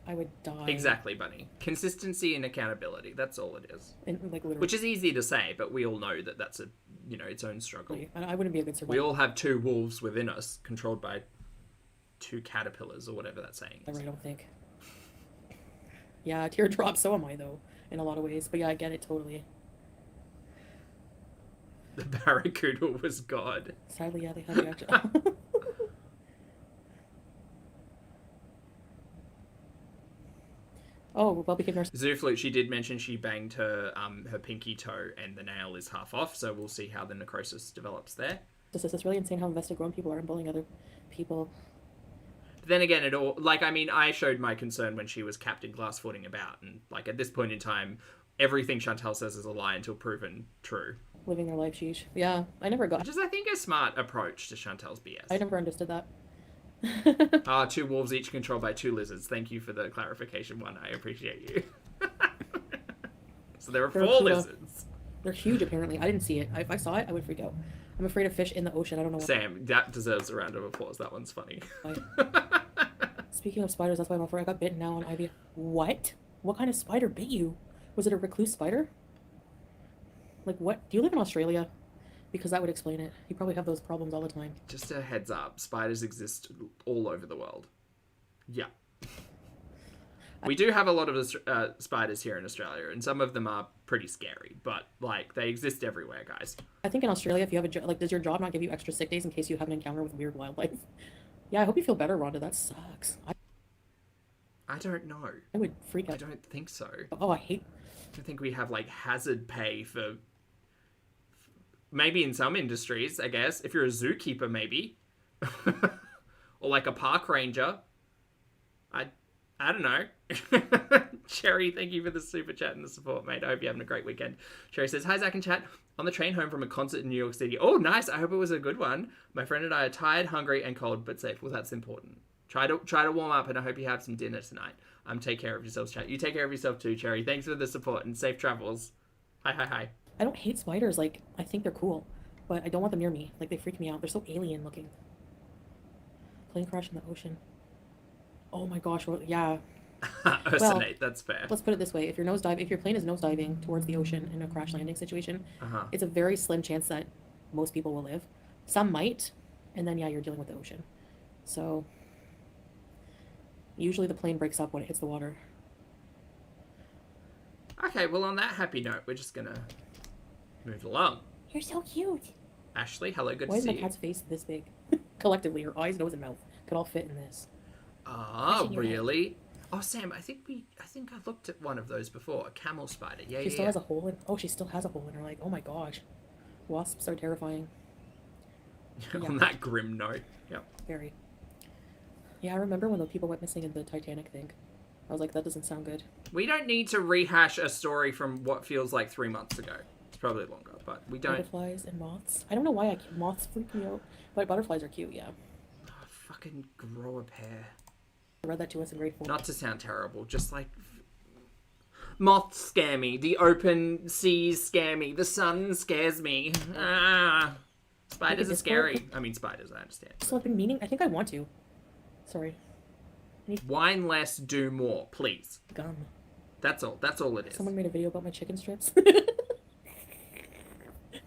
I would die. Exactly, Bunny. Consistency and accountability. That's all it is. And, like, literally. Which is easy to say, but we all know that that's a, you know, its own struggle. I wouldn't be a good survivor. We all have two wolves within us, controlled by two caterpillars, or whatever that saying is. I don't think. Yeah, teardrop, so am I, though, in a lot of ways. But yeah, I get it totally. The barracuda was God. Sadly, yeah, they have the actual... Oh, well, we can nurse. Zooflute, she did mention she banged her her pinky toe and the nail is half off, so we'll see how the necrosis develops there. It's really insane how invested grown people are in bullying other people. But then again, it all, like, I mean, I showed my concern when she was Captain Glass footing about, and, like, at this point in time, everything Chantal says is a lie until proven true. Living their life, sheesh. Yeah, I never got... Which is, I think, a smart approach to Chantal's BS. I never understood that. Two wolves each controlled by two lizards. Thank you for the clarification one. I appreciate you. So there are four lizards. They're huge, apparently. I didn't see it. If I saw it, I would freak out. I'm afraid of fish in the ocean. I don't know why. Sam, that deserves a round of applause. That one's funny. Speaking of spiders, that's why I'm afraid I got bitten now on IBS. What? What kind of spider bit you? Was it a recluse spider? Like, what? Do you live in Australia? Because that would explain it. You probably have those problems all the time. Just a heads up, spiders exist all over the world. Yeah. We do have a lot of spiders here in Australia, and some of them are pretty scary, but, like, they exist everywhere, guys. I think in Australia, if you have a job, like, does your job not give you extra sick days in case you have an encounter with weird wildlife? Yeah, I hope you feel better, Rhonda. That sucks. I don't know. I would freak out. I don't think so. Oh, I hate... I think we have, like, hazard pay for... Maybe in some industries, I guess. If you're a zookeeper, maybe. Or, like, a park ranger. I don't know. Cherry, thank you for the super chat and the support, mate. I hope you're having a great weekend. Cherry says, hi, Zach and chat. On the train home from a concert in New York City. Oh, nice. I hope it was a good one. My friend and I are tired, hungry, and cold, but safe. Well, that's important. Try to warm up, and I hope you have some dinner tonight. Take care of yourselves, chat. You take care of yourself too, Cherry. Thanks for the support and safe travels. Hi. I don't hate spiders. Like, I think they're cool, but I don't want them near me. Like, they freak me out. They're so alien looking. Plane crash in the ocean. Oh my gosh, yeah. Oceanate, that's fair. Let's put it this way: if your plane is nosediving towards the ocean in a crash landing situation, it's a very slim chance that most people will live. Some might, and then yeah, you're dealing with the ocean. So usually the plane breaks up when it hits the water. Okay, well, on that happy note, we're just gonna move along. You're so cute. Ashley, hello, good Why to is see my you. cat's face this big? Collectively, her eyes, nose, and mouth could all fit in this. Ah, really? Oh, Sam, I think I looked at one of those before. A camel spider. Yeah, She still has a hole in... Oh, she still has a hole in her leg. Oh my gosh. Wasps are terrifying. On that grim note. Yep. Very. Yeah, I remember when the people went missing in the Titanic thing. I was like, that doesn't sound good. We don't need to rehash a story from what feels like 3 months ago. It's probably longer, but we don't... Butterflies and moths. I don't know why moths freak me out, but butterflies are cute, yeah. Oh, fucking grow a pair. I read that to us in grade 4. Not to sound terrible, just like... Moths scare me. The open seas scare me. The sun scares me. Spiders are scary. I mean, spiders, I understand. So I've been meaning... I think I want to. Sorry. Whine less, do more, please. Gum. That's all it is. Someone made a video about my chicken strips.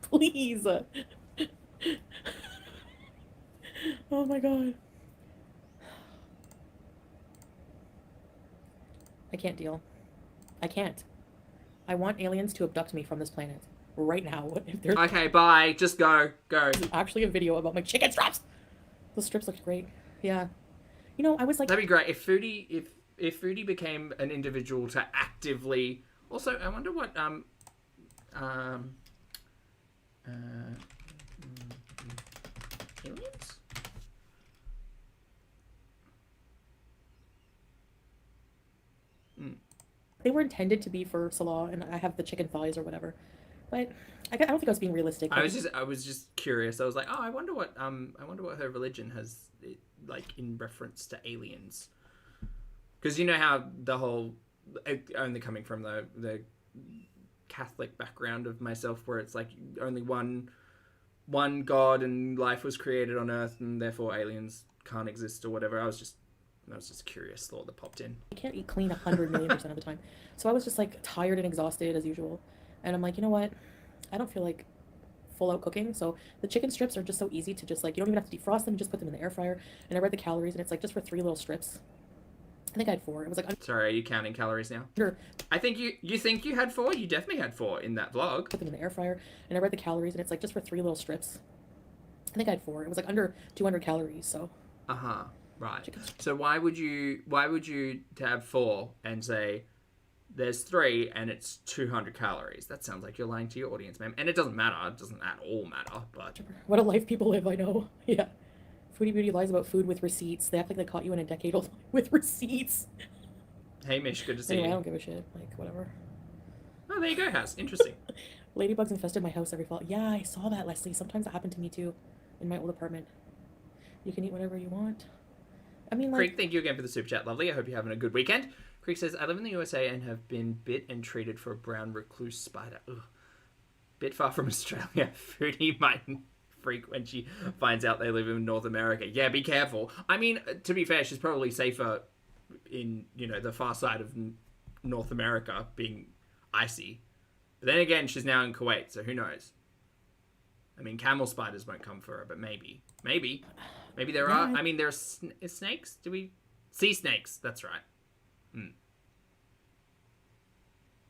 Please. Oh my god. I can't deal. I can't. I want aliens to abduct me from this planet. Right now. If there's Okay, bye. Just go. actually a video about my chicken strips. Those strips look great. Yeah. You know, I was like... That'd be great. If Foodie became an individual to actively... Also, I wonder what... Aliens? They were intended to be for Salah, and I have the chicken thighs or whatever. But I don't think I was being realistic. I was just curious. I was like, oh, I wonder what her religion has, like, in reference to aliens. Because you know how the whole, only coming from the Catholic background of myself, where it's like only one God and life was created on Earth, and therefore aliens can't exist or whatever. I was just curious thought that popped in. I can't eat clean 100 million % of the time. So I was just like tired and exhausted as usual. And I'm like, you know what? I don't feel like full out cooking. So the chicken strips are just so easy to just like, you don't even have to defrost them, you just put them in the air fryer. And I read the calories and it's like just for 3 little strips. I think I had 4. It was like, sorry, are you counting calories now? Sure. I think you think you had 4? You definitely had 4 in that vlog. Put them in the air fryer. And I read the calories and it's like just for 3 little strips. I think I had 4. It was like under 200 calories, so. Uh-huh. Right. So why would you have 4 and say there's 3 and it's 200 calories? That sounds like you're lying to your audience, ma'am. And it doesn't matter. It doesn't at all matter, but what a life people live, I know. Yeah. Foodie Beauty lies about food with receipts. They act like they caught you in a decade-old lie with receipts. Hey, Mish, good to see Anyway, you. I don't give a shit. Like, whatever. Oh, there you go, House. Interesting. Ladybugs infested my house every fall. Yeah, I saw that, Leslie. Sometimes it happened to me, too, in my old apartment. You can eat whatever you want. I mean, like... Creek, thank you again for the super chat. Lovely. I hope you're having a good weekend. Creek says, I live in the USA and have been bit and treated for a brown recluse spider. Ugh. Bit far from Australia. Foodie might freak when she finds out they live in North America. Yeah, be careful. I mean, to be fair, she's probably safer in, the far side of North America, being icy. But then again, she's now in Kuwait, so who knows? I mean, camel spiders won't come for her, but maybe. Maybe there are. I mean, there are snakes. Sea snakes? That's right.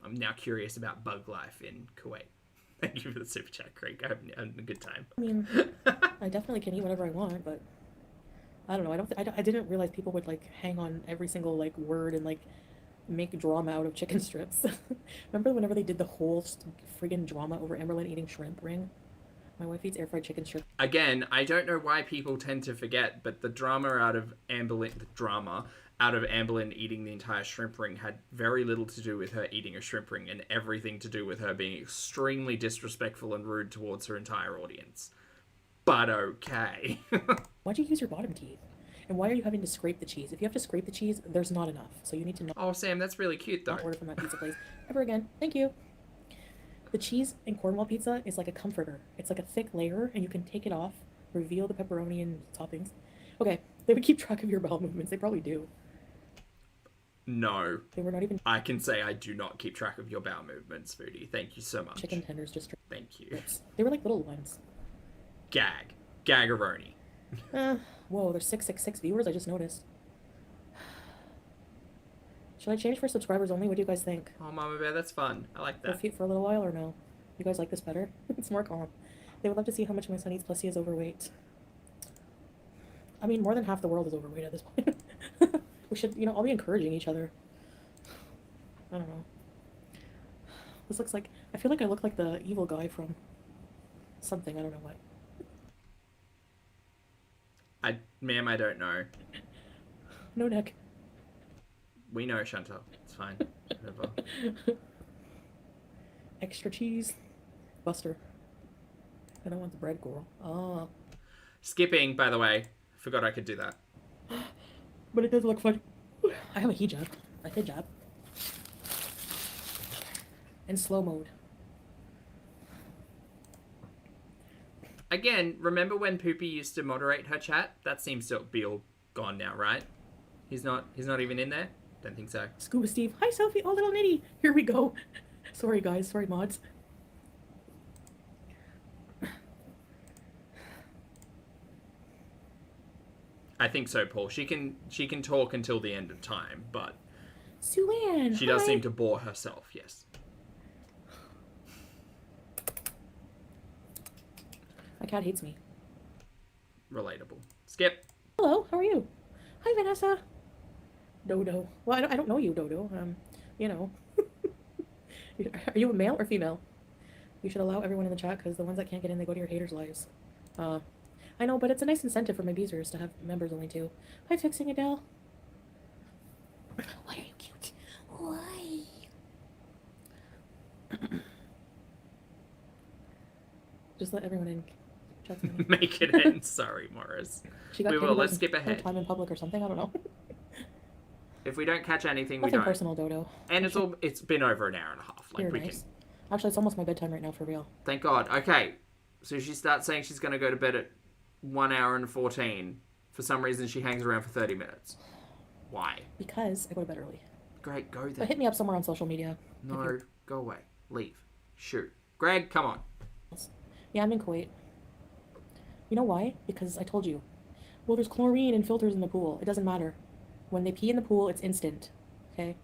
I'm now curious about bug life in Kuwait. Thank you for the super chat, Craig. I'm having a good time. I mean, I definitely can eat whatever I want, but I don't know. I didn't realize people would like hang on every single like word and like make drama out of chicken strips. Remember whenever they did the whole friggin' drama over Amberlynn eating shrimp ring? My wife eats air fried chicken strips. Again, I don't know why people tend to forget, but the drama out of Amberlynn eating the entire shrimp ring had very little to do with her eating a shrimp ring and everything to do with her being extremely disrespectful and rude towards her entire audience. But okay. Why'd you use your bottom teeth? And why are you having to scrape the cheese? If you have to scrape the cheese, there's not enough. So you need to know. Oh, Sam, that's really cute, though. Not order from that pizza place ever again. Thank you. The cheese in Cornwall pizza is like a comforter. It's like a thick layer, and you can take it off, reveal the pepperoni and toppings. Okay, they would keep track of your bowel movements. They probably do. No. They were not even... I can say I do not keep track of your bowel movements, Foodie. Thank you so much. Chicken tenders just... Thank you. Lips. They were like little ones. Gag. Gagaroni. Whoa, there's 666 viewers, I just noticed. Should I change for subscribers only? What do you guys think? Oh, Mama Bear, that's fun. I like that. For a little while or no? You guys like this better? It's more calm. They would love to see how much my son eats, plus he is overweight. I mean, more than half the world is overweight at this point. We should, all be encouraging each other. I don't know. This looks like... I feel like I look like the evil guy from something. I don't know what. Ma'am, I don't know. No neck. We know, Chantal. It's fine. Whatever. Extra cheese. Buster. I don't want the bread, girl. Ah. Skipping, by the way. Forgot I could do that. But it does look fun. I have a hijab. A hijab. In slow mode. Again, remember when Poopy used to moderate her chat? That seems to be all gone now, right? He's not even in there? Don't think so. Scuba Steve. Hi, Sophie. Oh, little Nitty. Here we go. Sorry, guys. Sorry, mods. I think so, Paul. She can talk until the end of time, but Sue-Ann, she does seem to bore herself, yes. My cat hates me. Relatable. Skip. Hello, how are you? Hi, Vanessa. Dodo. Well, I don't know you, Dodo. Are you a male or female? You should allow everyone in the chat, because the ones that can't get in, they go to your haters' lives. I know, but it's a nice incentive for my beezers to have members only too. Hi, Fixing Adele. Why are you cute? Why are you Just let everyone in. Chat's funny. Make it end. Sorry, Morris. She got We kicked will. about Let's some skip ahead. time in public or something. I don't know. If we don't catch anything, we Nothing don't. personal, Dodo. And it's been over an hour and a half. Like You're we nice. can. Actually, it's almost my bedtime right now, for real. Thank God. Okay, so she starts saying she's going to go to bed at 1 hour and 14. For some reason, she hangs around for 30 minutes. Why? Because I go to bed early. Great, go But then. hit me up somewhere on social media. No, go away. Leave. Shoot. Greg, come on. Yeah, I'm in Kuwait. You know why? Because I told you. Well, there's chlorine and filters in the pool. It doesn't matter. When they pee in the pool, it's instant. Okay?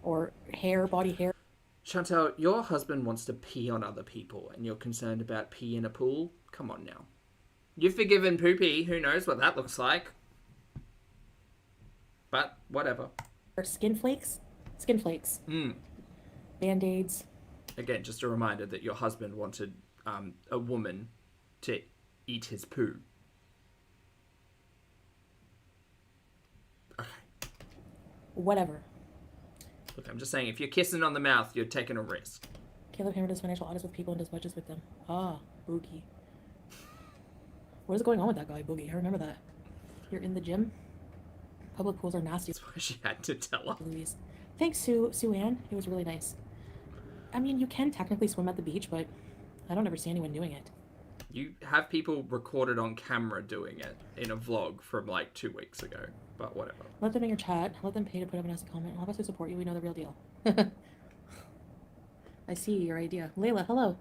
Or hair, body hair. Chantal, your husband wants to pee on other people, and you're concerned about pee in a pool? Come on now. You've forgiven Poopy. Who knows what that looks like? But, whatever. Or skin flakes. Skin flakes. Band-aids. Again, just a reminder that your husband wanted a woman to eat his poo. Okay. Whatever. Look, I'm just saying, if you're kissing on the mouth, you're taking a risk. Caleb Hammer does financial audits with people and does budgets with them. Ah, Boogie. What is going on with that guy, Boogie? I remember that. You're in the gym? Public pools are nasty. That's why she had to tell her. Louise. Thanks, Sue Ann. It was really nice. I mean, you can technically swim at the beach, but I don't ever see anyone doing it. You have people recorded on camera doing it in a vlog from like 2 weeks ago, but whatever. Let them in your chat. Let them pay to put up an nasty comment. I'll obviously support you. We know the real deal. I see your idea. Layla, hello.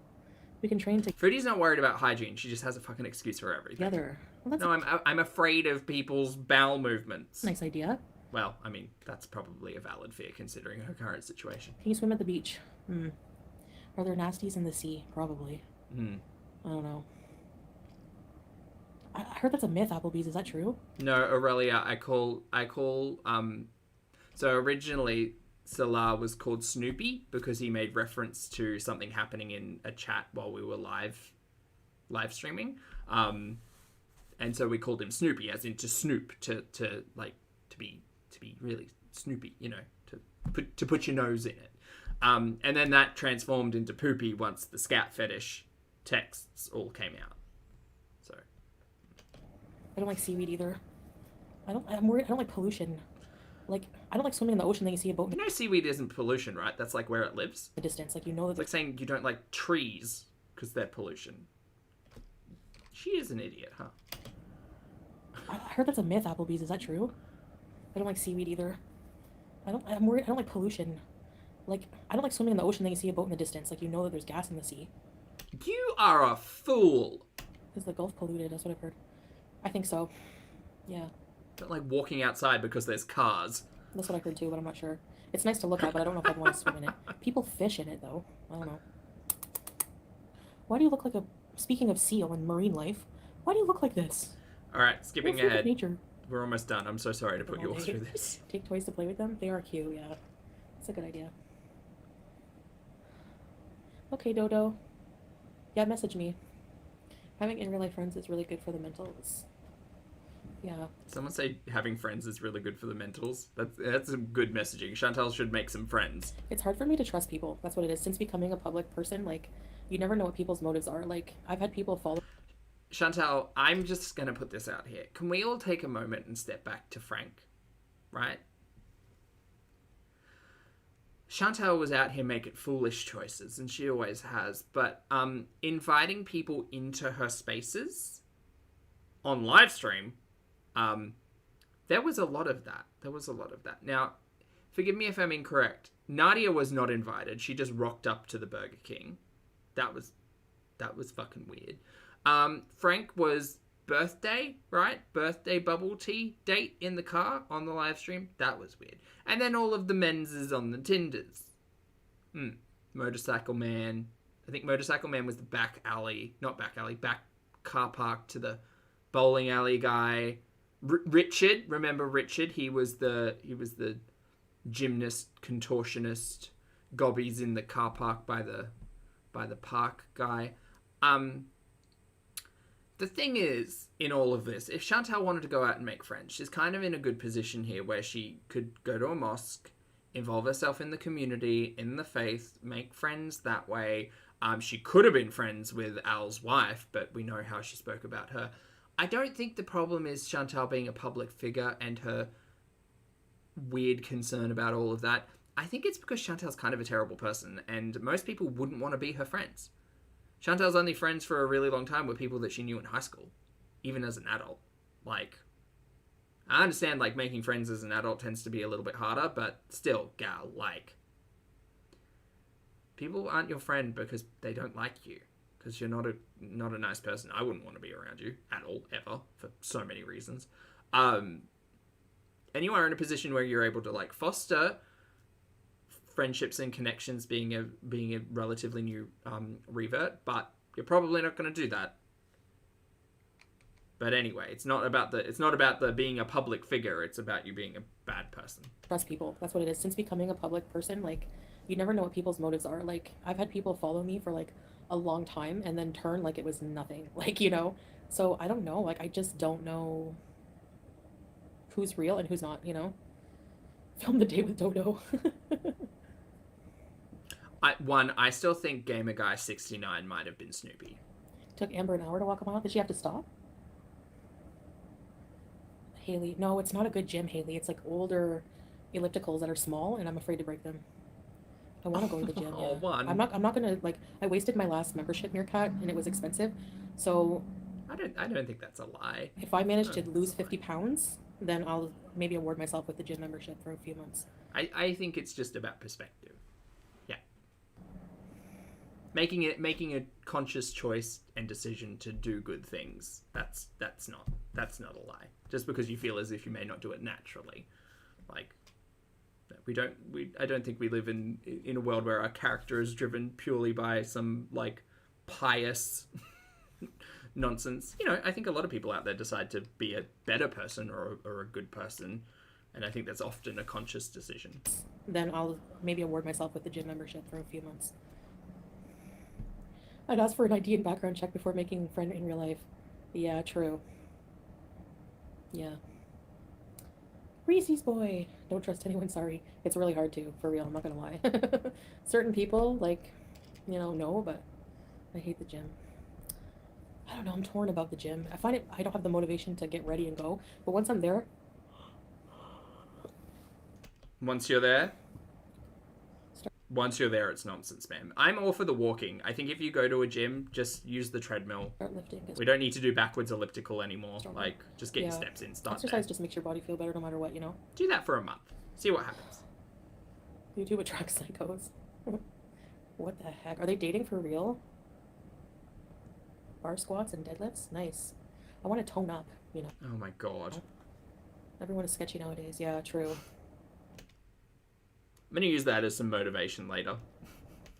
We can train Foodie's not worried about hygiene. She just has a fucking excuse for everything. together. Well, that's No, I'm afraid of people's bowel movements. a nice idea. Well, I mean, that's probably a valid fear considering her current situation. Can you swim at the beach? Are there nasties in the sea? Probably. I don't know. I heard that's a myth, Applebee's. Is that true? No, Aurelia, so originally Salah was called Snoopy because he made reference to something happening in a chat while we were live streaming. And so we called him Snoopy, as in to snoop, to be really Snoopy, you know, to put your nose in it. And then that transformed into Poopy once the scat fetish texts all came out. So I don't like seaweed either. I'm worried. I don't like pollution. Like, I don't like swimming in the ocean. Then you see a boat in you know, seaweed isn't pollution, right? That's like where it lives. the distance. Like, you know It's that. like saying you don't like trees because they're pollution. She is an idiot, huh? I heard that's a myth, Applebee's. Is that true? I don't like seaweed either. I'm worried. I don't like pollution. Like, I don't like swimming in the ocean. Then you see a boat in the distance. Like, you know that there's gas in the sea. You are a fool. Is the Gulf polluted? That's what I've heard. I think so. Yeah. Don't like walking outside because there's cars. That's what I heard too, but I'm not sure. It's nice to look at, but I don't know if I'd want to swim in it. People fish in it, though. I don't know. Why do you look like a... Speaking of seal and marine life, why do you look like this? All right, skipping You're a freak of ahead. nature. We're almost done. I'm so sorry to put you all Okay. through this. Take toys to play with them? They are cute, yeah. It's a good idea. Okay, Dodo. Yeah, message me. Having in real life friends is really good for the mentals. Yeah. Someone say having friends is really good for the mentals. That's some good messaging. Chantal should make some friends. It's hard for me to trust people. That's what it is. Since becoming a public person, like, you never know what people's motives are. Like, I've had people follow... Chantal, I'm just going to put this out here. Can we all take a moment and step back to Frank? Right? Chantal was out here making foolish choices, and she always has, but inviting people into her spaces on live stream, there was a lot of that. Now, forgive me if I'm incorrect. Nadia was not invited. She just rocked up to the Burger King. That was fucking weird. Frank was birthday, right? Birthday bubble tea date in the car on the live stream. That was weird. And then all of the menses on the Tinders. Motorcycle Man. I think Motorcycle Man was the back car park to the bowling alley guy. Richard, remember Richard? He was the gymnast, contortionist, gobbies in the car park by the park guy. The thing is, in all of this, if Chantal wanted to go out and make friends, she's kind of in a good position here where she could go to a mosque involve herself in the community, in the faith, make friends that way. She could have been friends with Al's wife, but we know how she spoke about her. I don't think the problem is Chantal being a public figure and her weird concern about all of that. I think it's because Chantal's kind of a terrible person, and most people wouldn't want to be her friends. Chantal's only friends for a really long time were people that she knew in high school, even as an adult. Like, I understand, like, making friends as an adult tends to be a little bit harder, but still, gal, like, people aren't your friend because they don't like you, because you're not a nice person. I wouldn't want to be around you at all, ever, for so many reasons. And you are in a position where you're able to, like, foster friendships and connections, being a relatively new revert, but you're probably not going to do that. But anyway, it's not about the being a public figure. It's about you being a bad person. Trust people. That's what it is. Since becoming a public person, like, you never know what people's motives are. Like, I've had people follow me for like a long time and then turn like it was nothing. Like, you know. So I don't know. Like, I just don't know who's real and who's not. You know. Film the day with Dodo. I still think Gamer Guy 69 might have been Snoopy. Took Amber an hour to walk a mile. Did she have to stop? Haley, no, it's not a good gym, Haley. It's like older ellipticals that are small, and I'm afraid to break them. I want to go to the gym. Yeah. One. I'm not gonna, like, I wasted my last membership, Meerkat, and it was expensive. So I don't think that's a lie. if I manage to lose 50 pounds, then I'll maybe award myself with the gym membership for a few months. I think it's just about perspective. Yeah. Making a conscious choice and decision to do good things. That's not a lie. Just because you feel as if you may not do it naturally. Like, I don't think we live in a world where our character is driven purely by some, like, pious nonsense. You know, I think a lot of people out there decide to be a better person or a good person, and I think that's often a conscious decision. Then I'll maybe award myself with the gym membership for a few months. I'd ask for an ID and background check before making a friend in real life. Yeah, true. Yeah. Reese's boy. Don't trust anyone, sorry. It's really hard to, for real, I'm not gonna lie. Certain people, like, you know, no, but I hate the gym. I don't know, I'm torn about the gym. I don't have the motivation to get ready and go, but once I'm there... Once you're there, it's nonsense, man. I'm all for the walking. I think if you go to a gym, just use the treadmill. Start lifting. We don't need to do backwards elliptical anymore. Stronger. Like, just get your steps in. Start Exercise there. just makes your body feel better no matter what, you know? Do that for a month. See what happens. YouTube attracts psychos. What the heck? Are they dating for real? Bar squats and deadlifts? Nice. I want to tone up, you know. Oh my god. Everyone is sketchy nowadays. Yeah, true. I'm going to use that as some motivation later.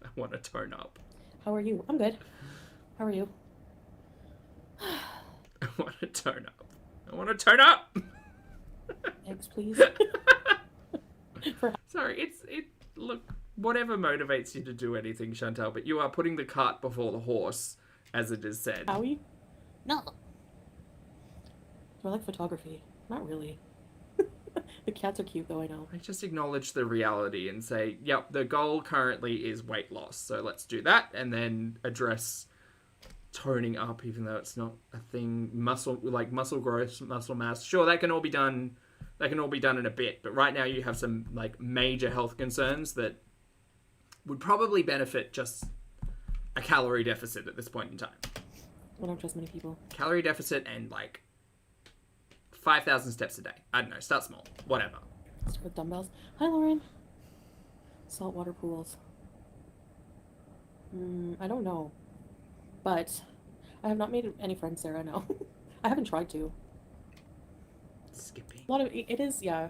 I want to tone up. How are you? I'm good. How are you? I want to tone up. I want to tone up! Eggs, please. Sorry, look, whatever motivates you to do anything, Chantal, but you are putting the cart before the horse, as it is said. Howie? No. Do I like photography? Not really. The cats are cute, though, I know. I just acknowledge the reality and say, yep, the goal currently is weight loss, so let's do that, and then address toning up, even though it's not a thing. Muscle growth, muscle mass. Sure, that can all be done. That can all be done in a bit, but right now you have some, like, major health concerns that would probably benefit just a calorie deficit at this point in time. I don't trust many people. Calorie deficit and, like, 5,000 steps a day. I don't know. Start small. Whatever. Start with dumbbells. Hi, Lauren. Saltwater pools. I don't know. But I have not made any friends, Sarah, no. I haven't tried to. Skipping. A lot of it is, yeah.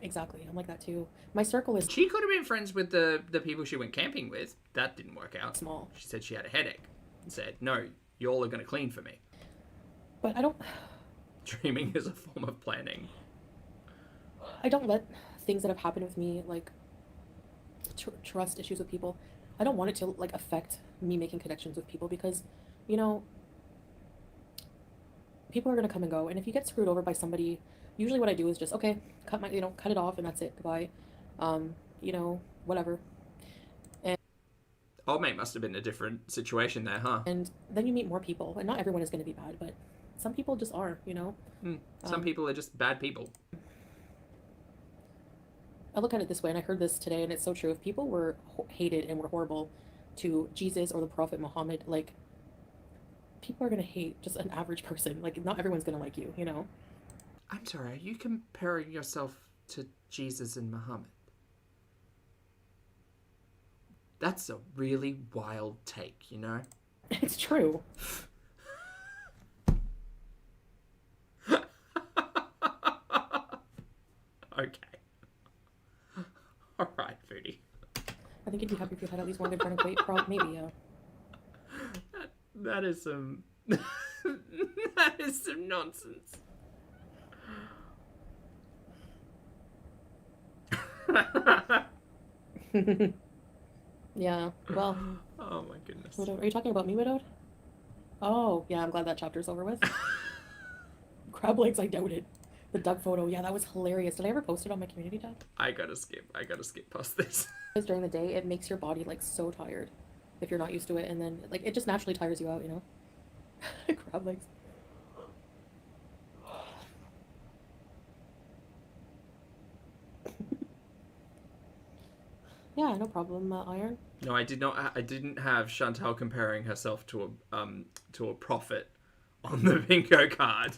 Exactly. I'm like that too. My circle is She could have been friends with the people she went camping with. That didn't work out. small. She said she had a headache. And said, no, you all are going to clean for me. But I don't Dreaming is a form of planning. let things that have happened with me, like trust issues with people, I don't want it to, like, affect me making connections with people because, you know, people are going to come and go. And if you get screwed over by somebody, usually what I do is just, okay, cut it off and that's it. Goodbye. you know, whatever. Old mate must have been a different situation there, huh? And then you meet more people, and not everyone is going to be bad, but some people just are, you know? Some people are just bad people. I look at it this way, and I heard this today, and it's so true. If people were hated and were horrible to Jesus or the Prophet Muhammad, like, people are going to hate just an average person. Like, not everyone's going to like you, you know? I'm sorry, are you comparing yourself to Jesus and Muhammad? That's a really wild take, you know? It's true. Okay. Alright, Foodie. I think you'd be happy if you had at least one good friend in Kuwait. Maybe, yeah. That is some... that is some nonsense. Yeah, well... Oh my goodness. Widowed. Are you talking about me, Widowed? Oh, yeah, I'm glad that chapter's over with. Crab legs, I doubt it. The duck photo, yeah, that was hilarious. Did I ever post it on my community tab? I gotta skip past this. Because during the day, it makes your body, like, so tired if you're not used to it, and then, like, it just naturally tires you out, you know? Crab legs. Yeah, no problem, Iron. No, I did not. I didn't have Chantal comparing herself to a prophet on the bingo card.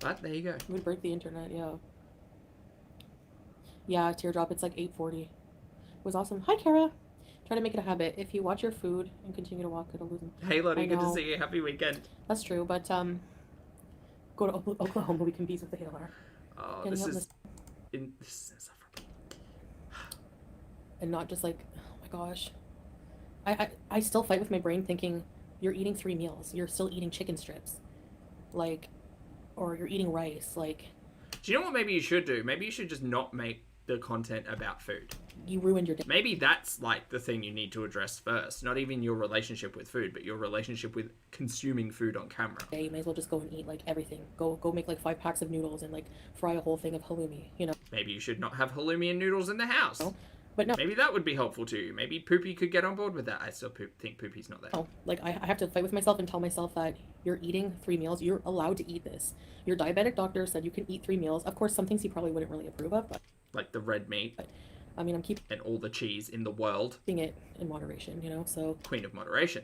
But there you go. It would break the internet, yeah. Yeah, teardrop. It's like 8:40. It was awesome. Hi, Kara. Try to make it a habit. If you watch your food and continue to walk, it'll lose them. Hey, Lottie, good to see you. Happy weekend. That's true, but go to Oklahoma. We can bees with the ALR. Oh, Getting this up is this- insufferable. And not just like, oh my gosh. I still fight with my brain thinking you're eating 3 meals. You're still eating chicken strips, like, or you're eating rice. Like, Do you know what maybe you should do? Maybe you should just not make the content about food. you ruined your day. Maybe that's like the thing you need to address first. Not even your relationship with food, but your relationship with consuming food on camera. You may as well just go and eat like everything. Go make like 5 packs of noodles and like fry a whole thing of halloumi. You know. Maybe you should not have halloumi and noodles in the house. No. But no. Maybe that would be helpful to you. Maybe Poopy could get on board with that. I still think Poopy's not there. Oh, like I have to fight with myself and tell myself that you're eating 3 meals. You're allowed to eat this. Your diabetic doctor said you can eat 3 meals. Of course, some things he probably wouldn't really approve of, but Like the red meat I mean, I'm keeping and all the cheese in the world. it in moderation, you know. So Queen of moderation.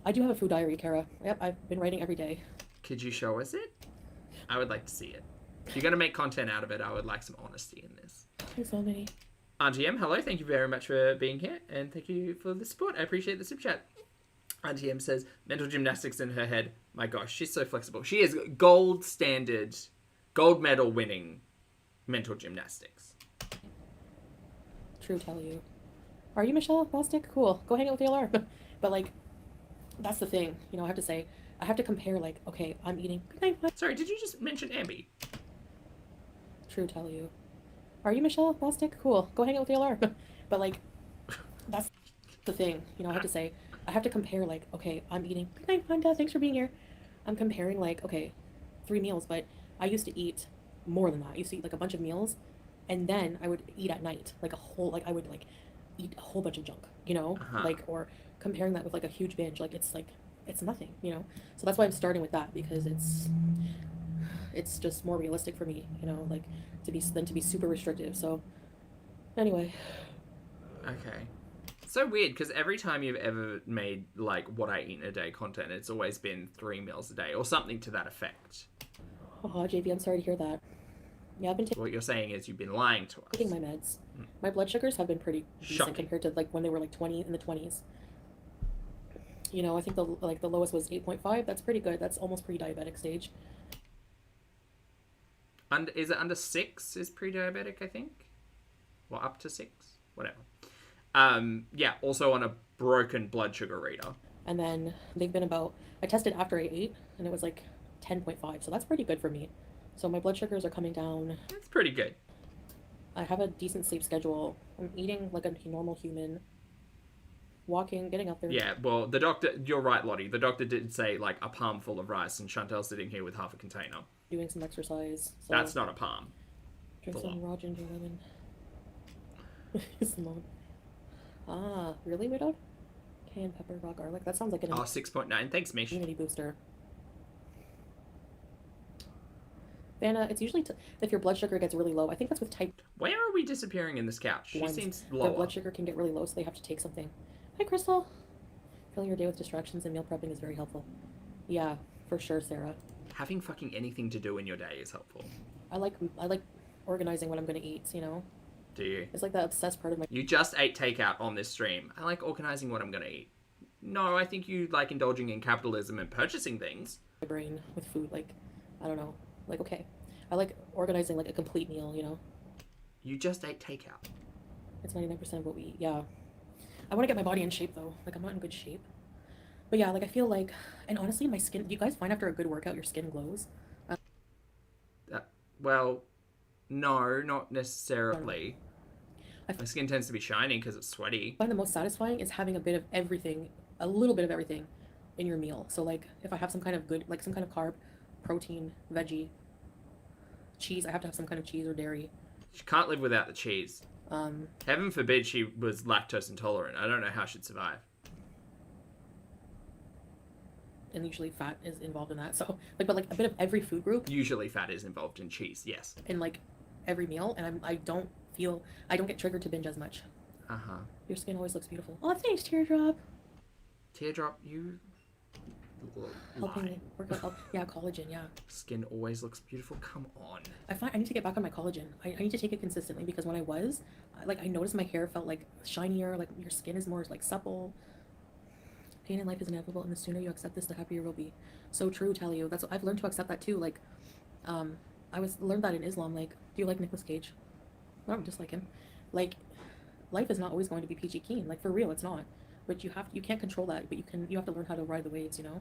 I do have a food diary, Kara. Yep, I've been writing every day. Could you show us it? I would like to see it. If you're going to make content out of it, I would like some honesty in this. There's so many. Auntie M, hello. Thank you very much for being here. And thank you for the support. I appreciate the super chat. Auntie M says, mental gymnastics in her head. My gosh, she's so flexible. She is gold standard, gold medal winning mental gymnastics. True, tell you. Are you Michelle Bostic? Cool. Go hang out with the LR. But like, that's the thing. You know, I have to say, I have to compare. Like, okay, I'm eating. Sorry, did you just mention Ambi? True, tell you. Are you Michelle Bostic? Cool. Go hang out with the LR. But like, that's the thing. You know, I have to say, I have to compare. Like, okay, I'm eating. Good night, Wanda. Thanks for being here. I'm comparing like, okay, 3 meals, but I used to eat more than that. I used to eat like a bunch of meals, and then I would eat at night, like a whole, like I would like eat a whole bunch of junk, you know, like, or comparing that with like a huge binge, like it's nothing, you know. So that's why I'm starting with that, because it's just more realistic for me, you know, like to be super restrictive. So anyway. Okay. So weird, because every time you've ever made like what I eat in a day content, it's always been 3 meals a day or something to that effect. Oh, JV, I'm sorry to hear that. Yeah, I've been What you're saying is you've been lying to us. taking my meds. My blood sugars have been pretty decent Shocking. compared to like when they were like 20 in the 20s. You know, I think the lowest was 8.5. That's pretty good. That's almost pre-diabetic stage. Is it under 6 is pre-diabetic, I think? Or up to 6? Whatever. Yeah, also on a broken blood sugar reader. And then they've been about, I tested after I ate and it was like 10.5. So that's pretty good for me. So my blood sugars are coming down. That's pretty good. I have a decent sleep schedule. I'm eating like a normal human. Walking, getting up there. Yeah, well, the doctor, you're right, Lottie. The doctor did say like a palm full of rice, and Chantel's sitting here with half a container. Doing some exercise. So That's not a palm. drink full some raw ginger lemon. Simone. Ah, really, widowed? Cayenne pepper, raw garlic. That sounds like an Oh, 6.9. Thanks, Mish. immunity booster. Vanna, it's usually if your blood sugar gets really low. I think that's with type Where are we disappearing in this couch? She 1s. seems Their lower. blood sugar can get really low, so they have to take something. Hi, Crystal. Filling your day with distractions and meal prepping is very helpful. Yeah, for sure, Sarah. Having fucking anything to do in your day is helpful. I like organizing what I'm gonna eat. You know, Do you? it's like that obsessed part of my You just ate takeout on this stream. I like organizing what I'm going to eat. No, I think you like indulging in capitalism and purchasing things. brain with food. Like, I don't know. Like, okay, I like organizing like a complete meal. You know, You just ate takeout. it's 99% of what we eat. Yeah, I want to get my body in shape though. Like, I'm not in good shape. But yeah, like I feel like, and honestly, my skin. Do you guys find after a good workout your skin glows? Well, no, not necessarily. My skin tends to be shining because it's sweaty. I find the most satisfying is having a bit of everything, a little bit of everything in your meal. So like if I have some kind of good, like some kind of carb, protein, veggie, cheese, I have to have some kind of cheese or dairy. She can't live without the cheese. Heaven forbid she was lactose intolerant. I don't know how she'd survive. And usually fat is involved in that. So like, but like a bit of every food group Usually fat is involved in cheese, yes. in like every meal, and I don't get triggered to binge as much. Uh-huh. Your skin always looks beautiful. Oh, thanks, Teardrop. Teardrop, you Helping lie. me work out. Yeah, collagen. Yeah. Skin always looks beautiful. Come on. I need to get back on my collagen. I need to take it consistently because when I noticed my hair felt like shinier, like your skin is more like supple. Pain in life is inevitable, and the sooner you accept this, the happier you'll be. So true, Talio. That's what I've learned to accept that too. Like, learned that in Islam. Like, do you like Nicolas Cage? I don't dislike him. Like, life is not always going to be peachy keen. Like, for real, it's not. But you can't control that. But you have to learn how to ride the waves. You know.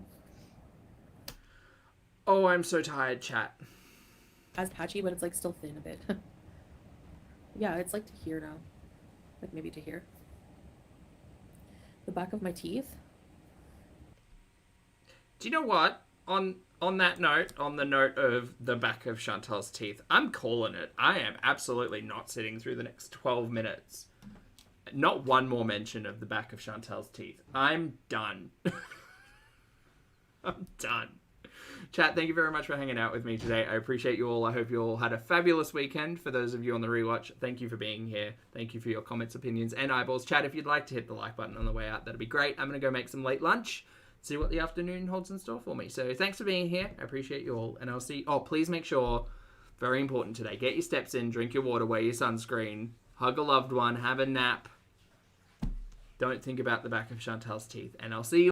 Oh, I'm so tired, chat. As patchy, but it's like still thin a bit. Yeah, it's like to here now. Like maybe to here. The back of my teeth. Do you know what? On that note, on the note of the back of Chantal's teeth, I'm calling it. I am absolutely not sitting through the next 12 minutes. Not one more mention of the back of Chantal's teeth. I'm done. I'm done. Chat, thank you very much for hanging out with me today. I appreciate you all. I hope you all had a fabulous weekend. For those of you on the rewatch, thank you for being here. Thank you for your comments, opinions, and eyeballs. Chat, if you'd like to hit the like button on the way out, that'd be great. I'm going to go make some late lunch, see what the afternoon holds in store for me. So thanks for being here. I appreciate you all. And I'll see... Oh, please make sure, very important today, get your steps in, drink your water, wear your sunscreen, hug a loved one, have a nap. Don't think about the back of Chantal's teeth. And I'll see you